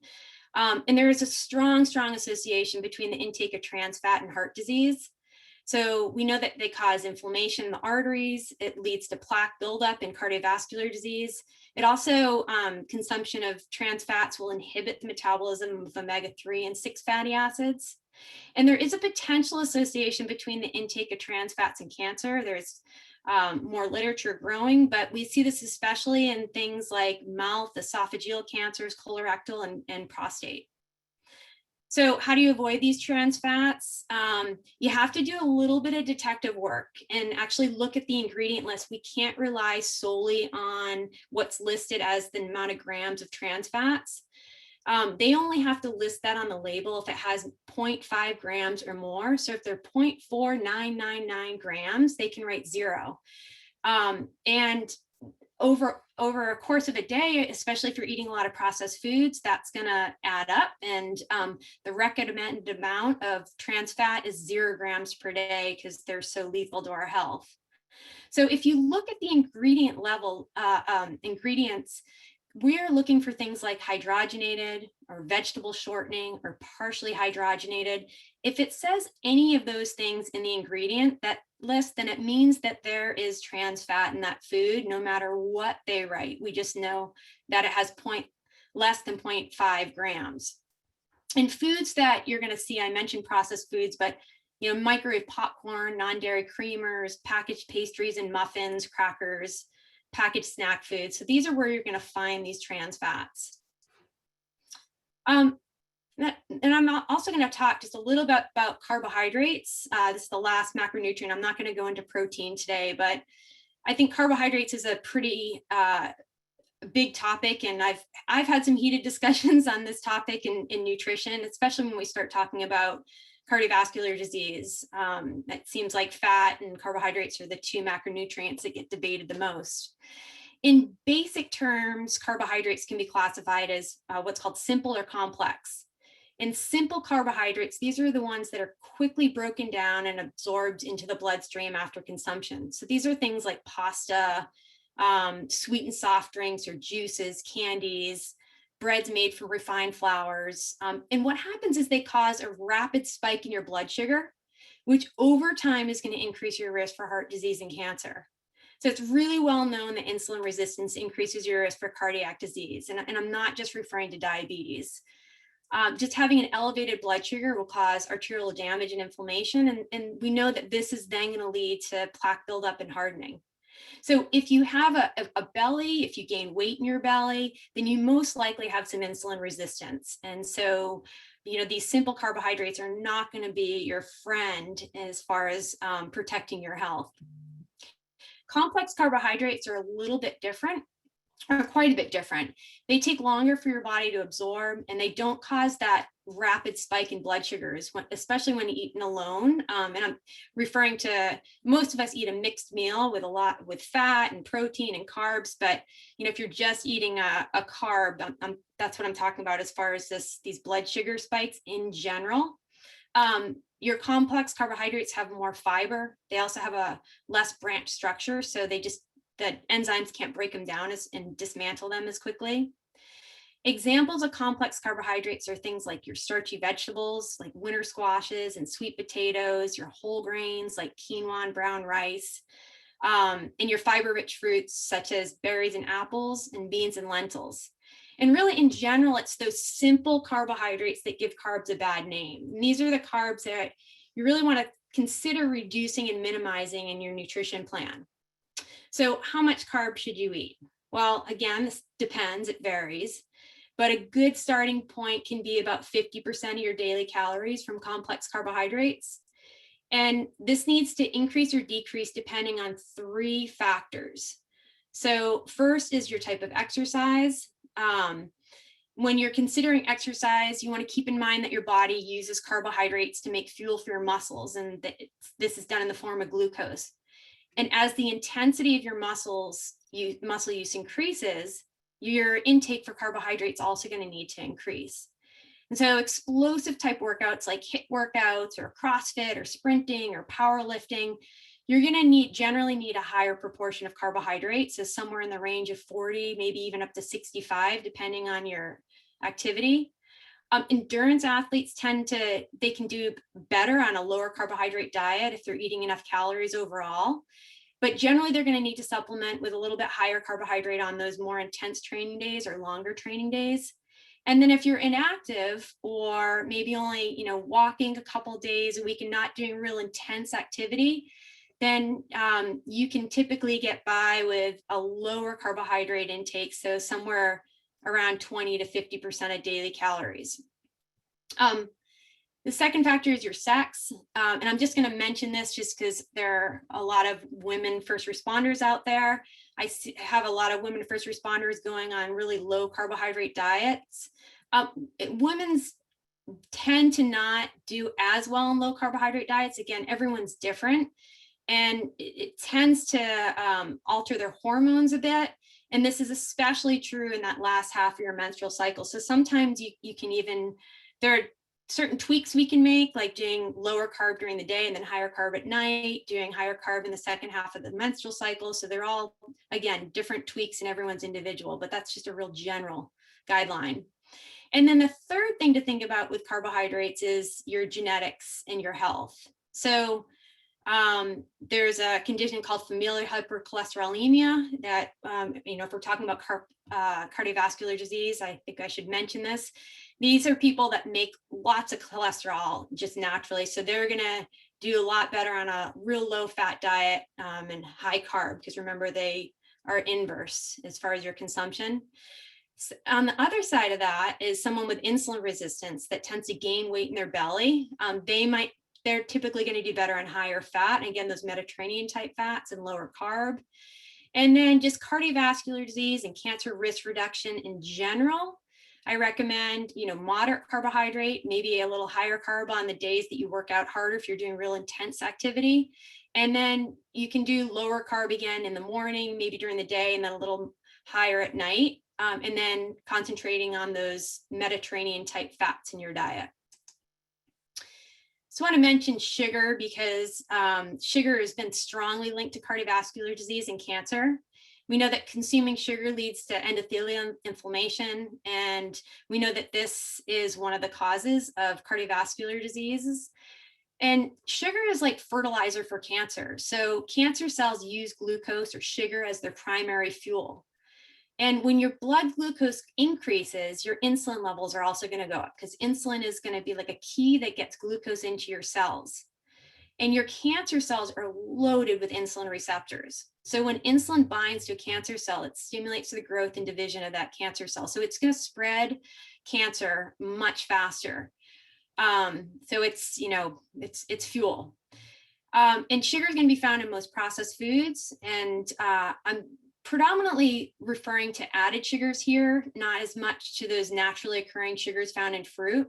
And there is a strong association between the intake of trans fat and heart disease. So we know that they cause inflammation in the arteries. It leads to plaque buildup and cardiovascular disease. It also, consumption of trans fats will inhibit the metabolism of omega-3 and 6 fatty acids. And there is a potential association between the intake of trans fats and cancer. There's more literature growing, but we see this especially in things like mouth, esophageal cancers, colorectal, and prostate. So how do you avoid these trans fats? You have to do a little bit of detective work and actually look at the ingredient list. We can't rely solely on what's listed as the amount of grams of trans fats. They only have to list that on the label if it has 0.5 grams or more. So if they're 0.4999 grams, they can write 0. And over a course of a day, especially if you're eating a lot of processed foods, that's going to add up. And the recommended amount of trans fat is 0 grams per day because they're so lethal to our health. So if you look at the ingredient level, ingredients, we're looking for things like hydrogenated or vegetable shortening or partially hydrogenated. If it says any of those things in the ingredient that list, then it means that there is trans fat in that food, no matter what they write. We just know that it has less than 0.5 grams. And foods that you're going to see, I mentioned processed foods, but microwave popcorn, non-dairy creamers, packaged pastries and muffins, crackers, packaged snack foods. So these are where you're going to find these trans fats. And I'm also going to talk just a little bit about carbohydrates. This is the last macronutrient. I'm not going to go into protein today, but I think carbohydrates is a pretty big topic, and I've had some heated discussions on this topic in nutrition, especially when we start talking about cardiovascular disease. It seems like fat and carbohydrates are the 2 macronutrients that get debated the most. In basic terms, carbohydrates can be classified as what's called simple or complex. In simple carbohydrates, these are the ones that are quickly broken down and absorbed into the bloodstream after consumption. So these are things like pasta, sweetened soft drinks or juices, candies, breads made from refined flours. And what happens is they cause a rapid spike in your blood sugar, which over time is going to increase your risk for heart disease and cancer. So it's really well known that insulin resistance increases your risk for cardiac disease. And I'm not just referring to diabetes. Just having an elevated blood sugar will cause arterial damage and inflammation. And we know that this is then going to lead to plaque buildup and hardening. So if you have a belly, if you gain weight in your belly, then you most likely have some insulin resistance. And so, these simple carbohydrates are not going to be your friend as far as protecting your health. Complex carbohydrates are a little bit different, or quite a bit different. They take longer for your body to absorb, and they don't cause that rapid spike in blood sugars, especially when eaten alone. And I'm referring to, most of us eat a mixed meal with fat and protein and carbs, but if you're just eating a carb, that's what I'm talking about as far as these blood sugar spikes in general. Your complex carbohydrates have more fiber. They also have a less branch structure, so the enzymes can't break them down and dismantle them as quickly. Examples of complex carbohydrates are things like your starchy vegetables, like winter squashes and sweet potatoes, your whole grains like quinoa and brown rice, and your fiber-rich fruits such as berries and apples, and beans and lentils. And really, in general, it's those simple carbohydrates that give carbs a bad name. And these are the carbs that you really want to consider reducing and minimizing in your nutrition plan. So how much carb should you eat? Well, again, this depends, it varies, but a good starting point can be about 50% of your daily calories from complex carbohydrates. And this needs to increase or decrease depending on 3 factors. So first is your type of exercise. When you're considering exercise, you want to keep in mind that your body uses carbohydrates to make fuel for your muscles, and this is done in the form of glucose. And as the intensity of your muscle use increases, your intake for carbohydrates is also going to need to increase. And so explosive type workouts like HIIT workouts or CrossFit or sprinting or powerlifting, you're going to generally need a higher proportion of carbohydrates, so somewhere in the range of 40, maybe even up to 65, depending on your activity. Endurance athletes they can do better on a lower carbohydrate diet if they're eating enough calories overall. But generally, they're going to need to supplement with a little bit higher carbohydrate on those more intense training days or longer training days. And then if you're inactive or maybe only, walking a couple days a week and not doing real intense activity, then you can typically get by with a lower carbohydrate intake. So somewhere around 20 to 50% of daily calories. The second factor is your sex. And I'm just going to mention this just because there are a lot of women first responders out there. I have a lot of women first responders going on really low carbohydrate diets. Women's tend to not do as well on low carbohydrate diets. Again, everyone's different. And it tends to alter their hormones a bit. And this is especially true in that last half of your menstrual cycle. So sometimes you can even, there are certain tweaks we can make, like doing lower carb during the day and then higher carb at night, doing higher carb in the second half of the menstrual cycle. So they're all, again, different tweaks and everyone's individual, but that's just a real general guideline. And then the third thing to think about with carbohydrates is your genetics and your health. So there's a condition called familial hypercholesterolemia that, if we're talking about cardiovascular disease, I think I should mention this. These are people that make lots of cholesterol just naturally. So they're going to do a lot better on a real low fat diet and high carb, because remember, they are inverse as far as your consumption. So on the other side of that is someone with insulin resistance that tends to gain weight in their belly. They're typically going to do better on higher fat. And again, those Mediterranean type fats and lower carb. And then just cardiovascular disease and cancer risk reduction in general. I recommend, moderate carbohydrate, maybe a little higher carb on the days that you work out harder if you're doing real intense activity. And then you can do lower carb again in the morning, maybe during the day, and then a little higher at night. And then concentrating on those Mediterranean type fats in your diet. So I want to mention sugar because sugar has been strongly linked to cardiovascular disease and cancer. We know that consuming sugar leads to endothelial inflammation, and we know that this is one of the causes of cardiovascular diseases. And sugar is like fertilizer for cancer. So cancer cells use glucose or sugar as their primary fuel. And when your blood glucose increases, your insulin levels are also going to go up, because insulin is going to be like a key that gets glucose into your cells. And your cancer cells are loaded with insulin receptors. So when insulin binds to a cancer cell, it stimulates the growth and division of that cancer cell. So it's going to spread cancer much faster. So it's, it's fuel. And sugar is going to be found in most processed foods. And I'm predominantly referring to added sugars here, not as much to those naturally occurring sugars found in fruit.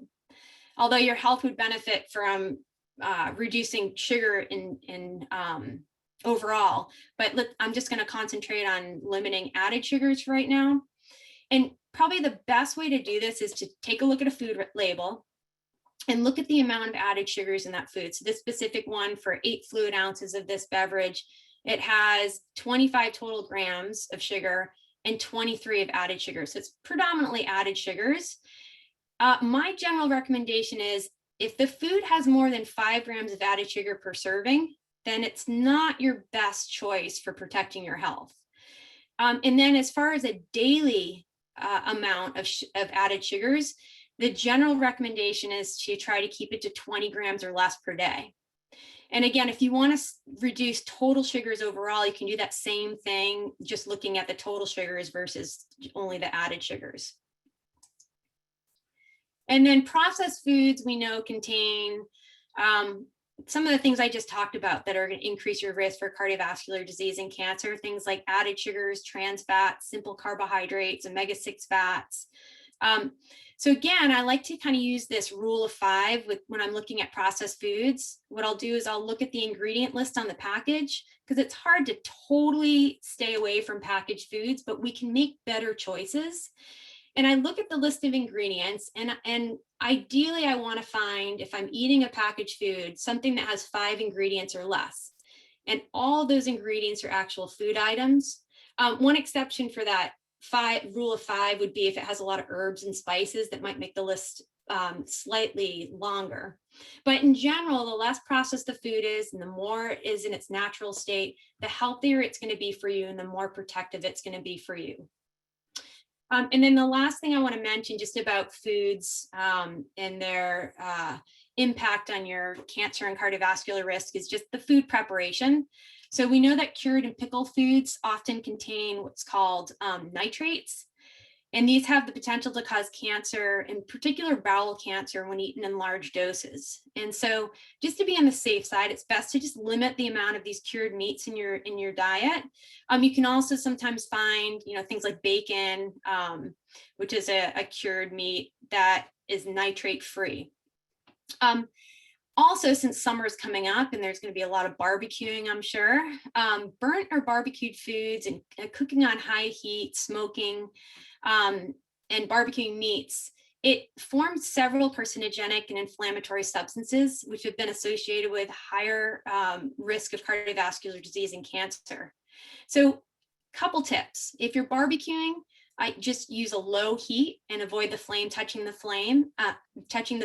Although your health would benefit from reducing sugar in overall, but I'm just going to concentrate on limiting added sugars right now. And probably the best way to do this is to take a look at a food label and look at the amount of added sugars in that food. So this specific one, for 8 fluid ounces of this beverage, it has 25 total grams of sugar and 23 of added sugar. So it's predominantly added sugars. My general recommendation is, if the food has more than 5 grams of added sugar per serving, then it's not your best choice for protecting your health. And then as far as a daily amount of added sugars, the general recommendation is to try to keep it to 20 grams or less per day. And again, if you want to reduce total sugars overall, you can do that same thing, just looking at the total sugars versus only the added sugars. And then processed foods, we know, contain some of the things I just talked about that are going to increase your risk for cardiovascular disease and cancer, things like added sugars, trans fats, simple carbohydrates, omega-6 fats. So again, I like to kind of use this rule of 5 when I'm looking at processed foods. What I'll do is I'll look at the ingredient list on the package, because it's hard to totally stay away from packaged foods, but we can make better choices. And I look at the list of ingredients, and ideally I want to find, if I'm eating a packaged food, something that has 5 ingredients or less. And all of those ingredients are actual food items. One exception for that rule of 5 would be if it has a lot of herbs and spices that might make the list slightly longer. But in general, the less processed the food is and the more it is in its natural state, the healthier it's going to be for you and the more protective it's going to be for you. And then the last thing I want to mention just about foods and their impact on your cancer and cardiovascular risk is just the food preparation. So we know that cured and pickled foods often contain what's called nitrates. And these have the potential to cause cancer, in particular bowel cancer, when eaten in large doses. And so just to be on the safe side, it's best to just limit the amount of these cured meats in your diet. You can also sometimes find, things like bacon, which is a cured meat that is nitrate free. Also, since summer is coming up and there's going to be a lot of barbecuing, I'm sure, burnt or barbecued foods and cooking on high heat, smoking, and barbecuing meats, it forms several carcinogenic and inflammatory substances, which have been associated with higher risk of cardiovascular disease and cancer. So, couple tips. If you're barbecuing, I just use a low heat and avoid the flame touching the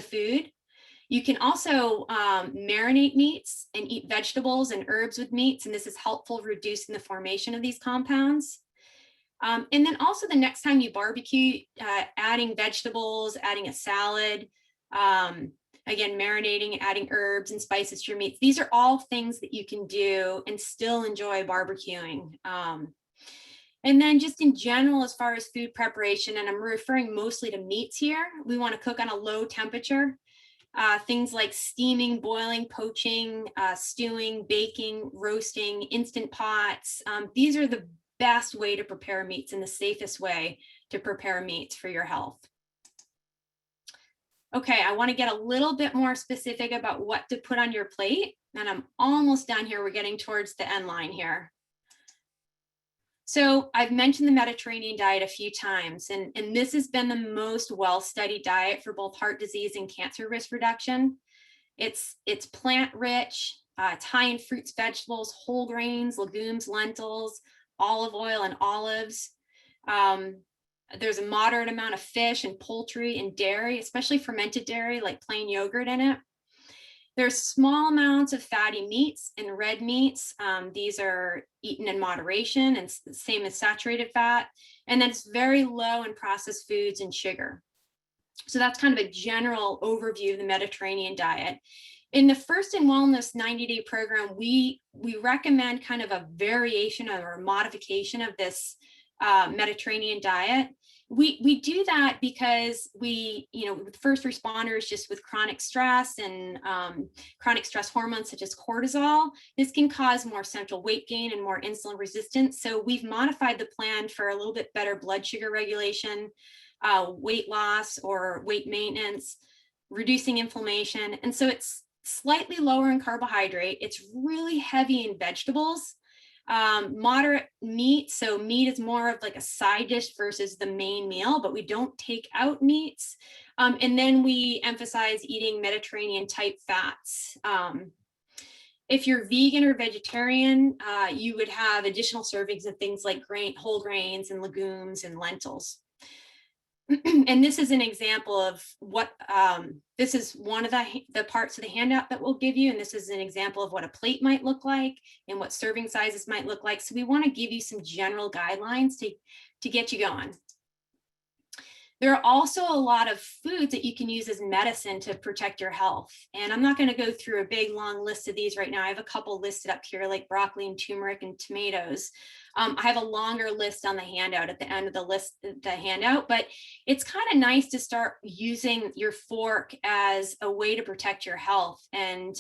food. You can also marinate meats and eat vegetables and herbs with meats, and this is helpful reducing the formation of these compounds. And then also the next time you barbecue, adding vegetables, adding a salad, again, marinating, adding herbs and spices to your meats. These are all things that you can do and still enjoy barbecuing. And then just in general, as far as food preparation, and I'm referring mostly to meats here, we want to cook on a low temperature. Things like steaming, boiling, poaching, stewing, baking, roasting, instant pots. These are the best way to prepare meats and the safest way to prepare meats for your health. Okay, I want to get a little bit more specific about what to put on your plate. And I'm almost done here. We're getting towards the end line here. So I've mentioned the Mediterranean diet a few times, and this has been the most well-studied diet for both heart disease and cancer risk reduction. It's plant-rich, it's high in fruits, vegetables, whole grains, legumes, lentils, olive oil, and olives. There's a moderate amount of fish and poultry and dairy, especially fermented dairy like plain yogurt in it. There's small amounts of fatty meats and red meats. These are eaten in moderation, and same as saturated fat. And then it's very low in processed foods and sugar. So that's kind of a general overview of the Mediterranean diet. In the First in Wellness 90-day program, we recommend kind of a variation or a modification of this Mediterranean diet. We do that because with first responders just with chronic stress and chronic stress hormones such as cortisol, this can cause more central weight gain and more insulin resistance. So we've modified the plan for a little bit better blood sugar regulation, weight loss or weight maintenance, reducing inflammation. And so it's slightly lower in carbohydrate. It's really heavy in vegetables. Moderate meat. So meat is more of like a side dish versus the main meal, but we don't take out meats. And then we emphasize eating Mediterranean type fats. If you're vegan or vegetarian, you would have additional servings of things like whole grains and legumes and lentils. And this is an example of what, this is one of the parts of the handout that we'll give you. And this is an example of what a plate might look like and what serving sizes might look like. So we want to give you some general guidelines to get you going. There are also a lot of foods that you can use as medicine to protect your health. And I'm not going to go through a big long list of these right now. I have a couple listed up here like broccoli and turmeric and tomatoes. I have a longer list on the handout at the end of the handout, but it's kind of nice to start using your fork as a way to protect your health. And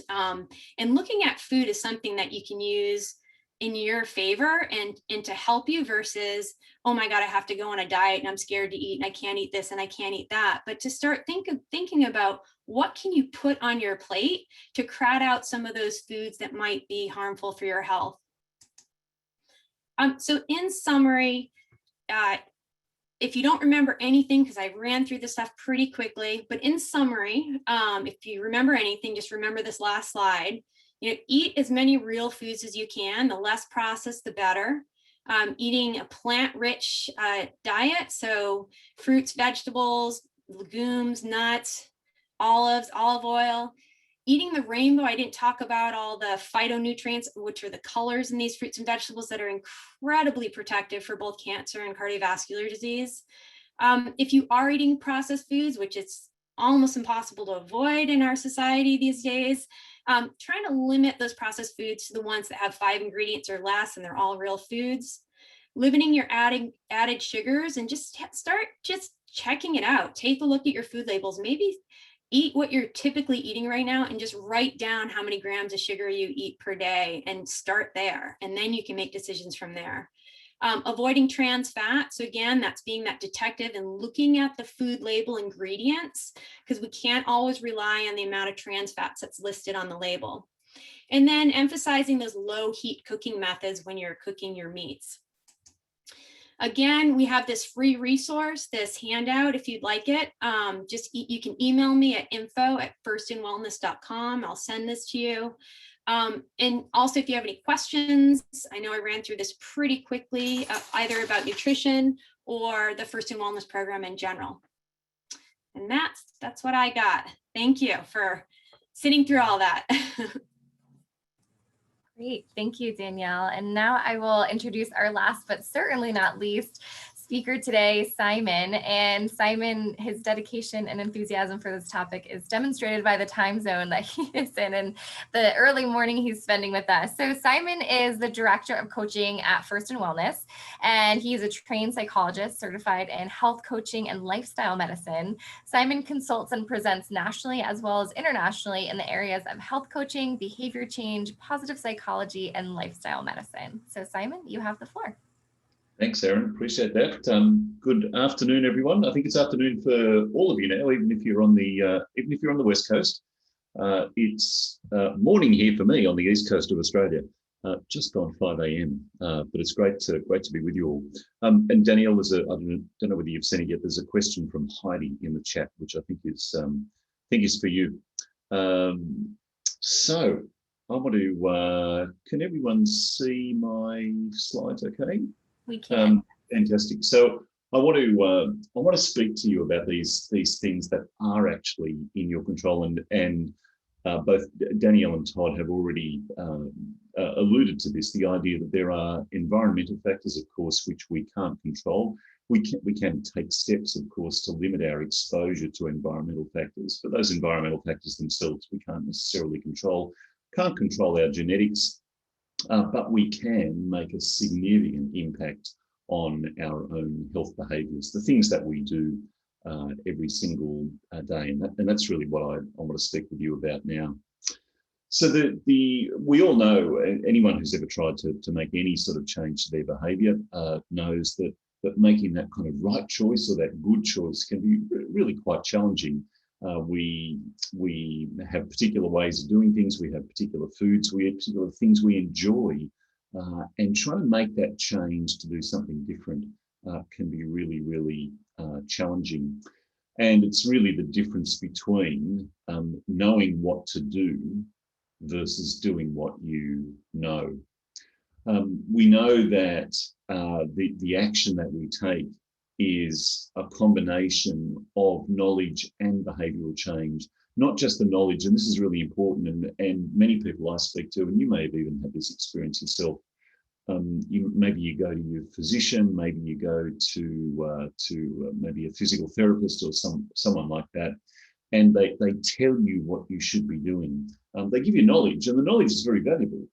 looking at food is something that you can use in your favor and to help you versus, oh my God, I have to go on a diet and I'm scared to eat and I can't eat this and I can't eat that. But to start thinking about what can you put on your plate to crowd out some of those foods that might be harmful for your health. So in summary, if you don't remember anything, because I ran through this stuff pretty quickly, but in summary, if you remember anything, just remember this last slide. Eat as many real foods as you can. The less processed, the better. Eating a plant-rich diet, so fruits, vegetables, legumes, nuts, olives, olive oil. Eating the rainbow, I didn't talk about all the phytonutrients, which are the colors in these fruits and vegetables that are incredibly protective for both cancer and cardiovascular disease. If you are eating processed foods, which it's almost impossible to avoid in our society these days, trying to limit those processed foods to the ones that have 5 ingredients or less and they're all real foods. Limiting your added sugars, and just start just checking it out. Take a look at your food labels. Maybe eat what you're typically eating right now and just write down how many grams of sugar you eat per day and start there. And then you can make decisions from there. Avoiding trans fat. So again, that's being that detective and looking at the food label ingredients, because we can't always rely on the amount of trans fats that's listed on the label. And then emphasizing those low heat cooking methods when you're cooking your meats. Again, we have this free resource, this handout, if you'd like it. You can email me at info@firstinwellness.com. I'll send this to you. And also, if you have any questions, I know I ran through this pretty quickly, either about nutrition or the First in Wellness program in general. And that's what I got. Thank you for sitting through all that. Great. Thank you, Danielle. And now I will introduce our last, but certainly not least, speaker today, Simon. And Simon, his dedication and enthusiasm for this topic is demonstrated by the time zone that he is in and the early morning he's spending with us. So Simon is the director of coaching at First in Wellness, and he's a trained psychologist certified in health coaching and lifestyle medicine. Simon consults and presents nationally as well as internationally in the areas of health coaching, behavior change, positive psychology, and lifestyle medicine. So Simon, you have the floor. Thanks, Erin. Appreciate that. Good afternoon, everyone. I think it's afternoon for all of you now, even if you're on the West Coast. It's morning here for me on the East Coast of Australia. Just gone 5 a.m. But it's great to be with you all. And Danielle, I don't know whether you've seen it yet. There's a question from Heidi in the chat, which I think is for you. So I want to. Can everyone see my slides? Okay. We can. Fantastic. So I want to speak to you about these things that are actually in your control, and both Danielle and Todd have already alluded to this. The idea that there are environmental factors, of course, which we can't control. We can take steps, of course, to limit our exposure to environmental factors, but those environmental factors themselves we can't necessarily control. Can't control our genetics. But we can make a significant impact on our own health behaviours, the things that we do every single day, and that's really what I want to speak with you about now. So we all know, anyone who's ever tried to make any sort of change to their behaviour knows that making that kind of right choice or that good choice can be really quite challenging. We have particular ways of doing things. We have particular foods. We have particular things we enjoy, and trying to make that change to do something different can be really, really challenging. And it's really the difference between knowing what to do versus doing what you know. We know that the action that we take is a combination of knowledge and behavioural change, not just the knowledge, and this is really important, and many people I speak to, and you may have even had this experience yourself, maybe you go to your physician, maybe you go to maybe a physical therapist or someone like that, and they tell you what you should be doing. They give you knowledge, and the knowledge is very valuable,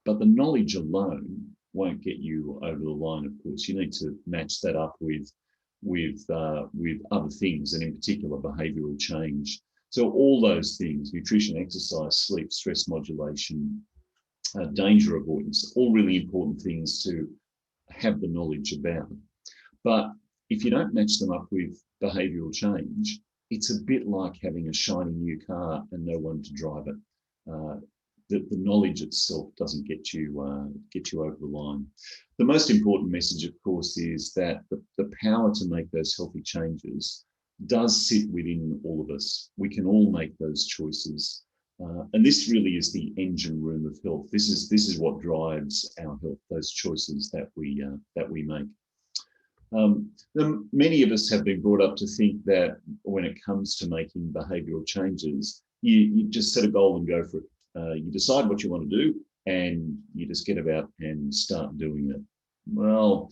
but the knowledge alone won't get you over the line, of course. You need to match that up with other things, and in particular behavioural change. So all those things, nutrition, exercise, sleep, stress modulation, danger avoidance, all really important things to have the knowledge about. But if you don't match them up with behavioural change, it's a bit like having a shiny new car and no one to drive it. The knowledge itself doesn't get you over the line. The most important message, of course, is that the power to make those healthy changes does sit within all of us. We can all make those choices. And this really is the engine room of health. This is what drives our health, those choices that we make. Many of us have been brought up to think that when it comes to making behavioural changes, you just set a goal and go for it. You decide what you want to do and you just get about and start doing it. Well,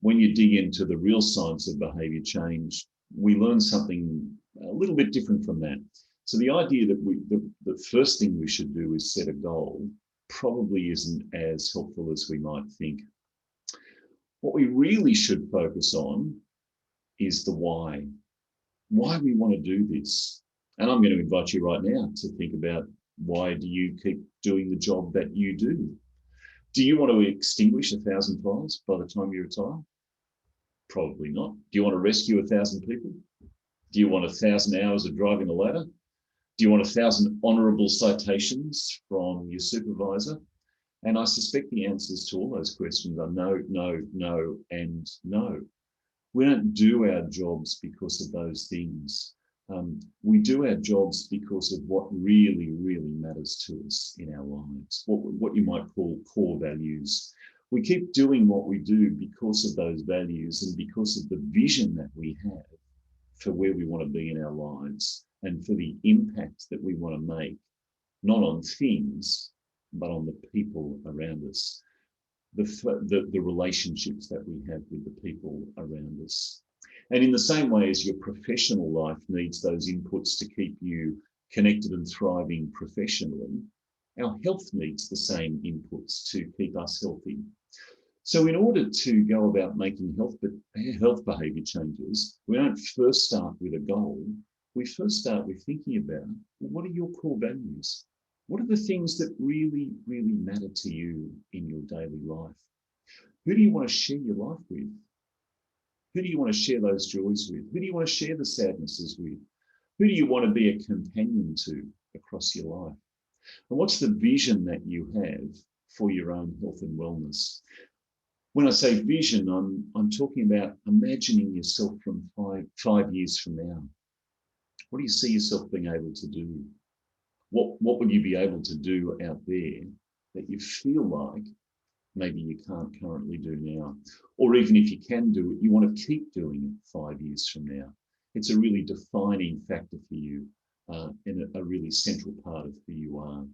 when you dig into the real science of behaviour change, we learn something a little bit different from that. So the idea that the first thing we should do is set a goal probably isn't as helpful as we might think. What we really should focus on is the why we want to do this. And I'm going to invite you right now to think about, why do you keep doing the job that you do? Do you want to extinguish 1,000 fires by the time you retire? Probably not. Do you want to rescue 1,000 people? Do you want 1,000 hours of driving a ladder? Do you want 1,000 honourable citations from your supervisor? And I suspect the answers to all those questions are no, no, no, and no. We don't do our jobs because of those things. We do our jobs because of what really, really matters to us in our lives, what you might call core values. We keep doing what we do because of those values and because of the vision that we have for where we want to be in our lives and for the impact that we want to make, not on things, but on the people around us, the relationships that we have with the people around us. And in the same way as your professional life needs those inputs to keep you connected and thriving professionally, our health needs the same inputs to keep us healthy. So in order to go about making health behaviour changes, we don't first start with a goal. We first start with thinking about, well, what are your core values? What are the things that really, really matter to you in your daily life? Who do you want to share your life with? Who do you want to share those joys with? Who do you want to share the sadnesses with? Who do you want to be a companion to across your life? And what's the vision that you have for your own health and wellness? When I say vision, I'm talking about imagining yourself from five years from now. What do you see yourself being able to do? What will you be able to do out there that you feel like maybe you can't currently do now? Or even if you can do it, you want to keep doing it 5 years from now. It's a really defining factor for you and a really central part of who you are.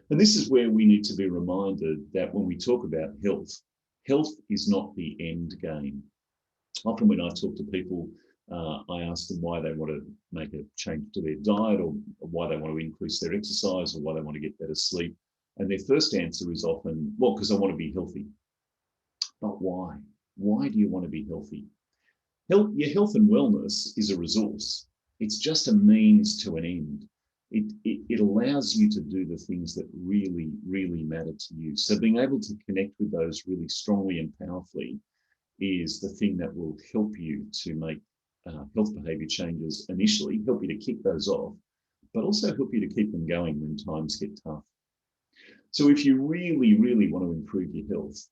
And this is where we need to be reminded that when we talk about health, health is not the end game. Often when I talk to people, I ask them why they want to make a change to their diet or why they want to increase their exercise or why they want to get better sleep. And their first answer is often, well, because I want to be healthy. But why? Why do you want to be healthy? Your health and wellness is a resource. It's just a means to an end. It allows you to do the things that really, really matter to you. So being able to connect with those really strongly and powerfully is the thing that will help you to make health behaviour changes initially, help you to kick those off, but also help you to keep them going when times get tough. So if you really, really want to improve your health,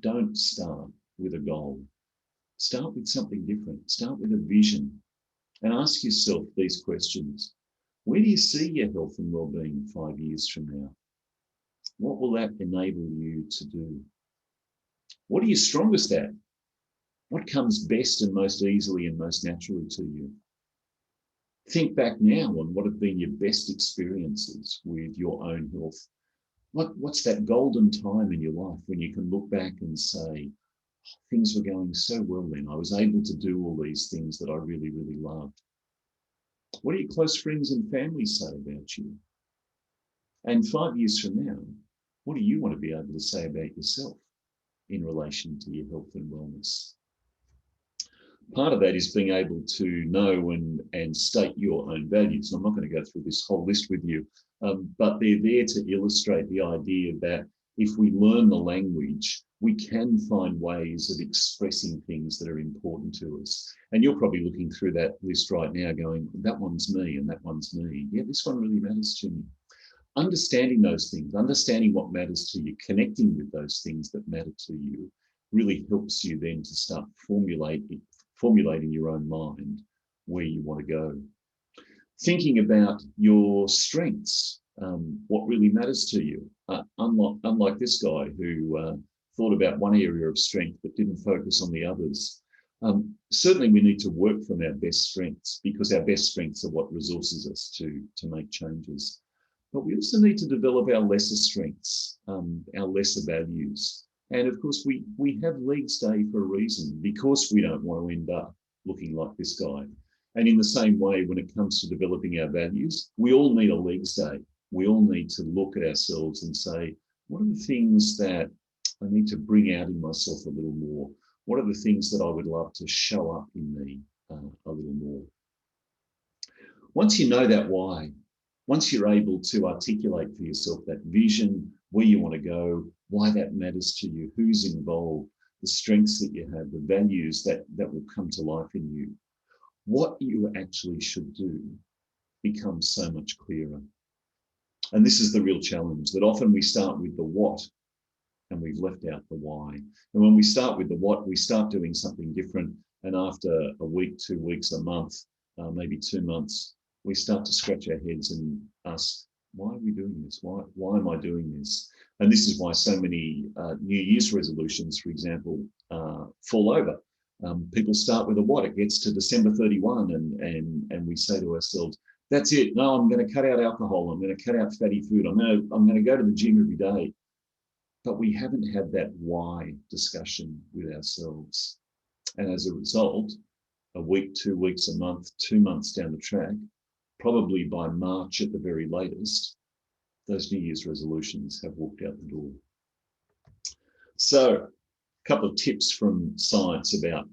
don't start with a goal. Start with something different. Start with a vision and ask yourself these questions. Where do you see your health and well-being 5 years from now? What will that enable you to do? What are you strongest at? What comes best and most easily and most naturally to you? Think back now on what have been your best experiences with your own health. What's that golden time in your life when you can look back and say, things were going so well then. I was able to do all these things that I really, really loved. What do your close friends and family say about you? And 5 years from now, what do you want to be able to say about yourself in relation to your health and wellness? Part of that is being able to know and state your own values. I'm not going to go through this whole list with you, but they're there to illustrate the idea that if we learn the language, we can find ways of expressing things that are important to us. And you're probably looking through that list right now going, that one's me and that one's me. Yeah, this one really matters to me. Understanding those things, understanding what matters to you, connecting with those things that matter to you really helps you then to start formulating your own mind where you want to go. Thinking about your strengths, what really matters to you. Unlike this guy who thought about one area of strength but didn't focus on the others. Certainly we need to work from our best strengths, because our best strengths are what resources us to make changes. But we also need to develop our lesser strengths, our lesser values. And of course, we have legs day for a reason, because we don't want to end up looking like this guy. And in the same way, when it comes to developing our values, we all need a legs day. We all need to look at ourselves and say, what are the things that I need to bring out in myself a little more? What are the things that I would love to show up in me a little more? Once you know that why, once you're able to articulate for yourself that vision, where you want to go, why that matters to you, who's involved, the strengths that you have, the values that will come to life in you, what you actually should do becomes so much clearer. And this is the real challenge, that often we start with the what and we've left out the why. And when we start with the what, we start doing something different. And after a week, 2 weeks, a month, maybe 2 months, we start to scratch our heads and ask, why are we doing this? Why am I doing this? And this is why so many New Year's resolutions, for example, fall over. People start with a what. It gets to December 31 and we say to ourselves, that's it. No, I'm going to cut out alcohol. I'm going to cut out fatty food. I'm going to go to the gym every day. But we haven't had that why discussion with ourselves. And as a result, a week, 2 weeks, a month, 2 months down the track, probably by March at the very latest, those New Year's resolutions have walked out the door. So a couple of tips from science about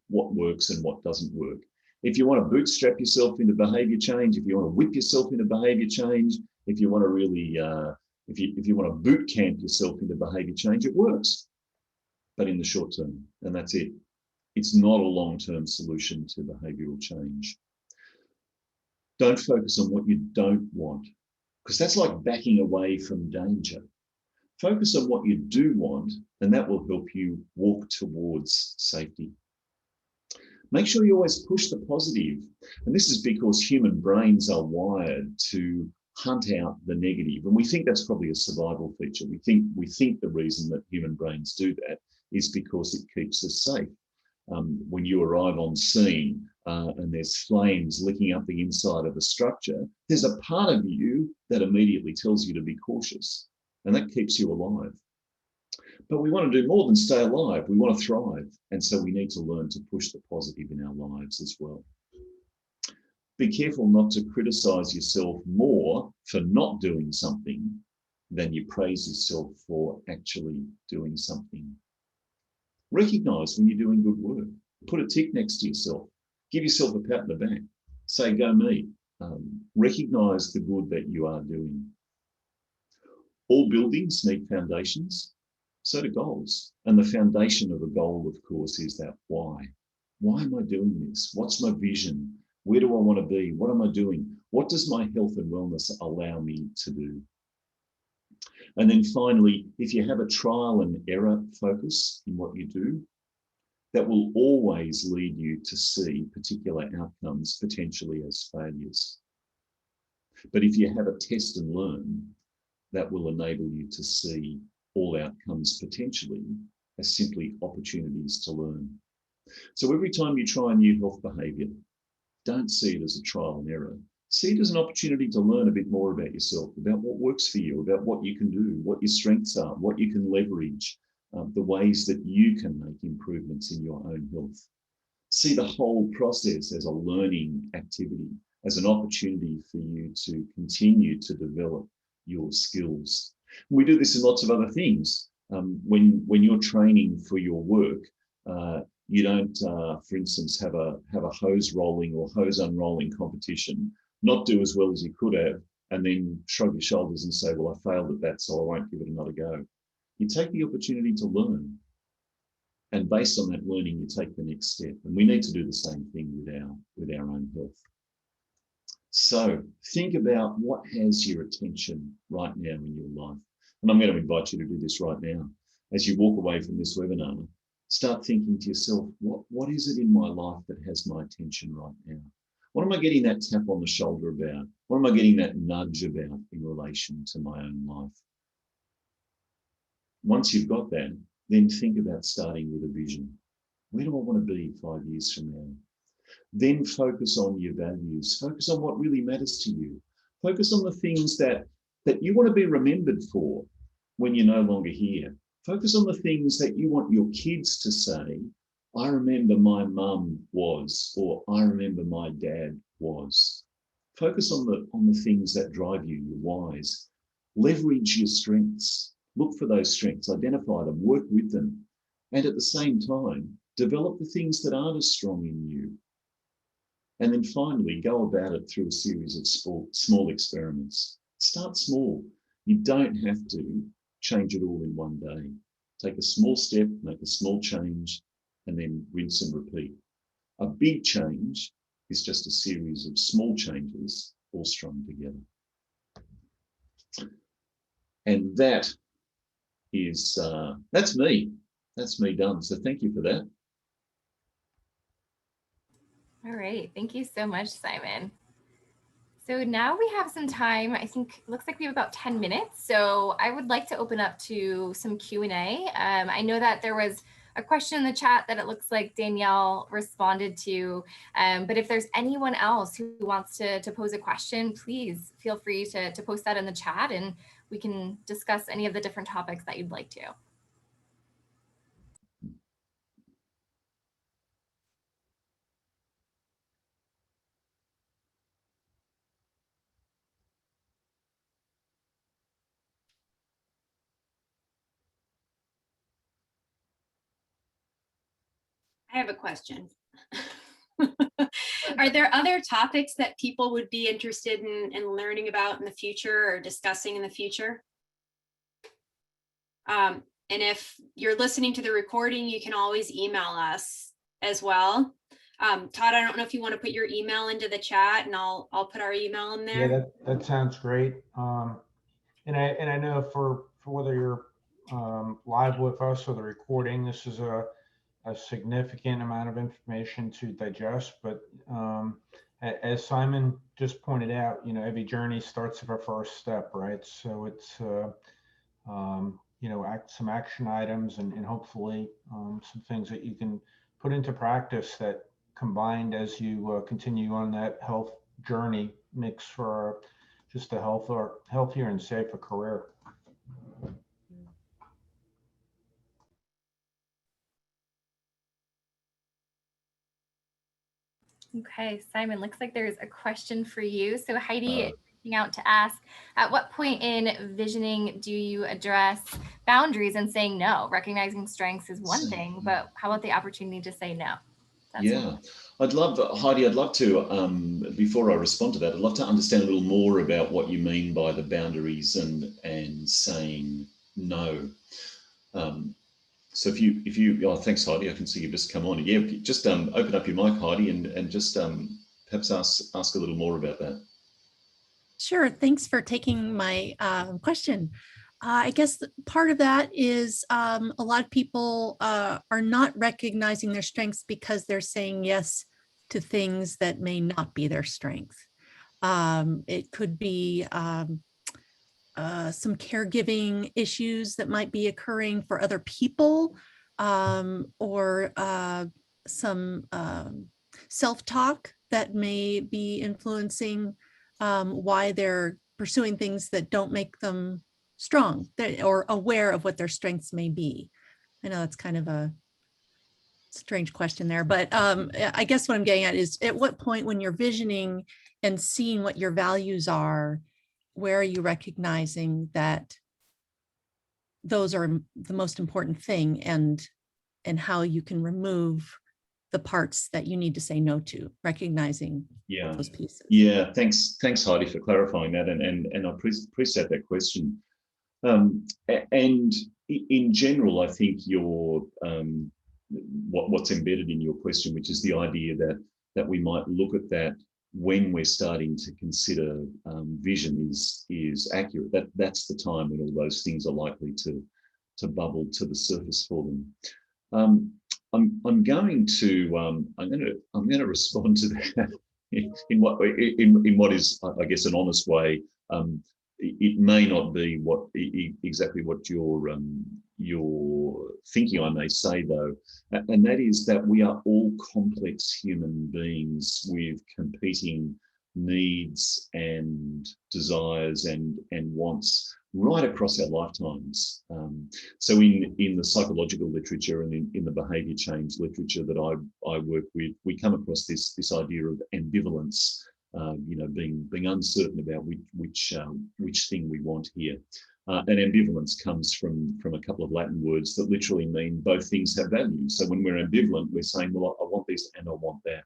what works and what doesn't work. If you want to bootstrap yourself into behavior change, if you want to whip yourself into behavior change, if you want to really, if you want to boot camp yourself into behavior change, it works, but in the short term, and that's it. It's not a long-term solution to behavioral change. Don't focus on what you don't want, because that's like backing away from danger. Focus on what you do want, and that will help you walk towards safety. Make sure you always push the positive. And this is because human brains are wired to hunt out the negative. And we think that's probably a survival feature. We think the reason that human brains do that is because it keeps us safe. When you arrive on scene and there's flames licking up the inside of a structure, there's a part of you that immediately tells you to be cautious, and that keeps you alive. But we want to do more than stay alive. We want to thrive. And so we need to learn to push the positive in our lives as well. Be careful not to criticize yourself more for not doing something than you praise yourself for actually doing something. Recognize when you're doing good work. Put a tick next to yourself. Give yourself a pat on the back. Say, go me. Recognize the good that you are doing. All buildings need foundations. So do goals. And the foundation of a goal, of course, is that why. Why am I doing this? What's my vision? Where do I want to be? What am I doing? What does my health and wellness allow me to do? And then finally, if you have a trial and error focus in what you do, that will always lead you to see particular outcomes potentially as failures. But if you have a test and learn, that will enable you to see all outcomes potentially as simply opportunities to learn. So every time you try a new health behavior, don't see it as a trial and error. See it as an opportunity to learn a bit more about yourself, about what works for you, about what you can do, what your strengths are, what you can leverage, the ways that you can make improvements in your own health. See the whole process as a learning activity, as an opportunity for you to continue to develop your skills. We do this in lots of other things. When you're training for your work, you don't, for instance, have a hose rolling or hose unrolling competition, not do as well as you could have, and then shrug your shoulders and say, well, I failed at that, so I won't give it another go. You take the opportunity to learn. And based on that learning, you take the next step. And we need to do the same thing with our own health. So think about what has your attention right now in your life. And I'm going to invite you to do this right now. As you walk away from this webinar, start thinking to yourself, what is it in my life that has my attention right now? What am I getting that tap on the shoulder about? What am I getting that nudge about in relation to my own life? Once you've got that, then think about starting with a vision. Where do I want to be 5 years from now? Then focus on your values. Focus on what really matters to you. Focus on the things that you want to be remembered for when you're no longer here. Focus on the things that you want your kids to say, I remember my mum was, or I remember my dad was. Focus on the things that drive you, your whys. Leverage your strengths. Look for those strengths, identify them, work with them. And at the same time, develop the things that aren't as strong in you. And then finally, go about it through a series of small experiments. Start small. You don't have to change it all in one day. Take a small step, make a small change, and then rinse and repeat. A big change is just a series of small changes all strung together. And that is, that's me. That's me done. So thank you for that. All right. Thank you so much, Simon. So now we have some time. I think it looks like we have about 10 minutes. So I would like to open up to some Q&A. I know that there was a question in the chat that it looks like Danielle responded to, but if there's anyone else who wants to pose a question, please feel free to post that in the chat and we can discuss any of the different topics that you'd like to. I have a question. Are there other topics that people would be interested in learning about in the future or discussing in the future? And if you're listening to the recording, you can always email us as well. Todd, I don't know if you want to put your email into the chat, and I'll put our email in there. Yeah, that sounds great. And I know for whether you're live with us or the recording, this is a significant amount of information to digest. But as Simon just pointed out, every journey starts with a first step, right? So it's some action items and hopefully some things that you can put into practice that combined as you continue on that health journey makes for just a healthier and safer career. Okay, Simon, looks like there's a question for you. So Heidi, reaching out to ask, at what point in visioning do you address boundaries and saying no? Recognizing strengths is one thing, but how about the opportunity to say no? Yeah, Heidi, I'd love to, before I respond to that, I'd love to understand a little more about what you mean by the boundaries and saying no. So if you, oh, thanks, Heidi. I can see you've just come on. Yeah, just open up your mic, Heidi, and just perhaps ask a little more about that. Sure. Thanks for taking my question. I guess part of that is a lot of people are not recognizing their strengths because they're saying yes to things that may not be their strength. It could be some caregiving issues that might be occurring for other people, or some self-talk that may be influencing why they're pursuing things that don't make them strong or aware of what their strengths may be. I know that's kind of a strange question there, but I guess what I'm getting at is, at what point when you're visioning and seeing what your values are, where are you recognizing that those are the most important thing, and how you can remove the parts that you need to say no to, recognizing those pieces. Yeah, thanks Heidi for clarifying that, and I appreciate that question. And in general, I think your what's embedded in your question, which is the idea that we might look at that when we're starting to consider vision is accurate. That's the time when all those things are likely to bubble to the surface for them. I'm going to respond to that in what is, I guess, an honest way. It may not be exactly what you're thinking, I may say, though, and that is that we are all complex human beings with competing needs and desires and wants right across our lifetimes. So in the psychological literature and in the behaviour change literature that I work with, we come across this idea of ambivalence. Being uncertain about which thing we want here. And ambivalence comes from a couple of Latin words that literally mean both things have value. So when we're ambivalent, we're saying, well, I want this and I want that,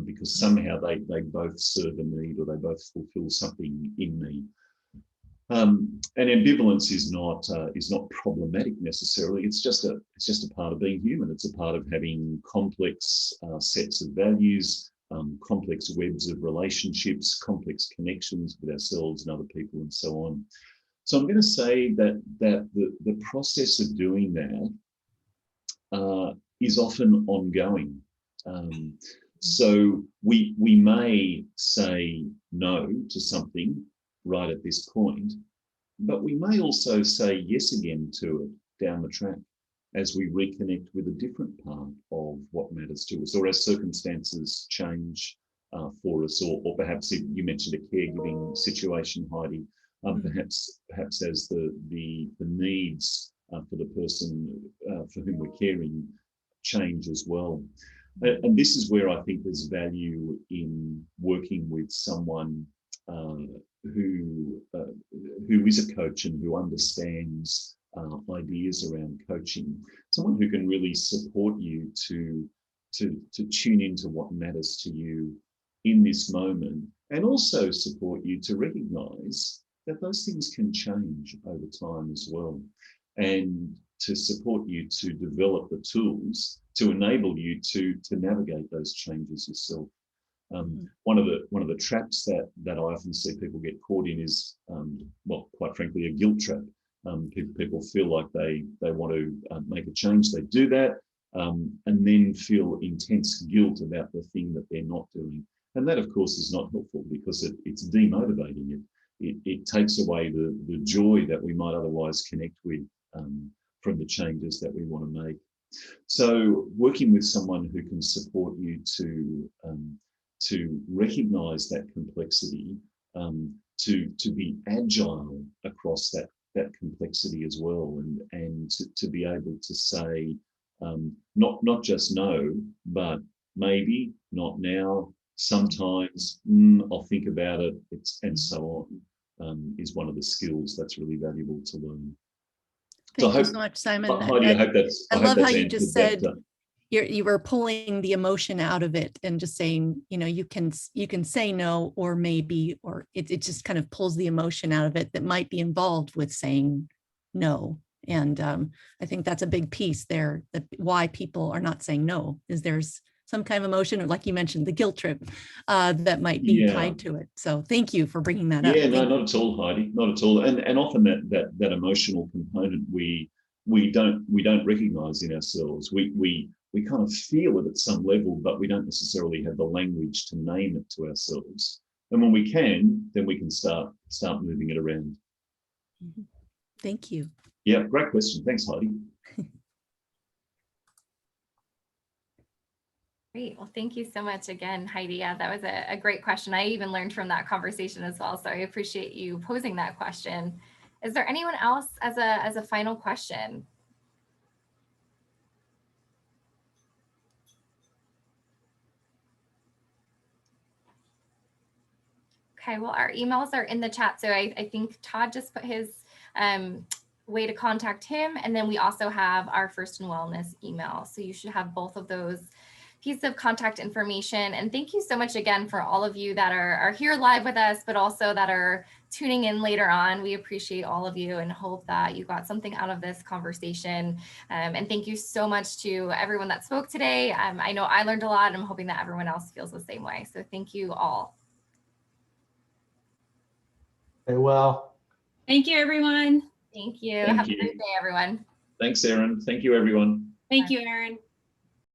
because somehow they both serve a need or they both fulfill something in me. And ambivalence is not problematic necessarily. It's just a part of being human. It's a part of having complex sets of values, complex webs of relationships, complex connections with ourselves and other people, and so on. So I'm going to say that the process of doing that is often ongoing. So we may say no to something right at this point, but we may also say yes again to it down the track as we reconnect with a different part of what matters to us, or as circumstances change for us, or perhaps if you mentioned a caregiving situation, Heidi, perhaps as the needs for the person for whom we're caring change as well. And this is where I think there's value in working with someone who is a coach and who understands ideas around coaching, someone who can really support you to tune into what matters to you in this moment, and also support you to recognize that those things can change over time as well, and to support you to develop the tools to enable you to navigate those changes yourself. One of the traps that I often see people get caught in is, well, quite frankly, a guilt trap. People feel like they want to make a change, they do that, and then feel intense guilt about the thing that they're not doing. And that, of course, is not helpful, because it's demotivating. It takes away the joy that we might otherwise connect with from the changes that we want to make. So working with someone who can support you to recognize that complexity, to be agile across that complexity as well, and to be able to say not just no, but maybe, not now, sometimes, I'll think about it, and so on, is one of the skills that's really valuable to learn. Thank you so much, Simon. Heidi, I hope that's I love how you just said that, you were pulling the emotion out of it and just saying, you can say no or maybe, or it just kind of pulls the emotion out of it that might be involved with saying no. And I think that's a big piece there, that why people are not saying no is there's some kind of emotion, or like you mentioned, the guilt trip that might be tied to it. So thank you for bringing that up. Yeah, no, not at all, Heidi, not at all. And often that emotional component we don't recognize in ourselves. We kind of feel it at some level, but we don't necessarily have the language to name it to ourselves. And when we can, then we can start moving it around. Thank you. Yeah, great question. Thanks, Heidi. Great. Well, thank you so much again, Heidi. Yeah, that was a great question. I even learned from that conversation as well. So I appreciate you posing that question. Is there anyone else as a final question? Okay, well, our emails are in the chat. So I think Todd just put his way to contact him. And then we also have our First and Wellness email. So you should have both of those pieces of contact information. And thank you so much again for all of you that are here live with us, but also that are tuning in later on. We appreciate all of you and hope that you got something out of this conversation. And thank you so much to everyone that spoke today. I know I learned a lot, and I'm hoping that everyone else feels the same way. So thank you all. Very well. Thank you, everyone. Thank you. Thank Have you. a great day, everyone. Thanks, Erin. Thank you, everyone. Thank you, Erin.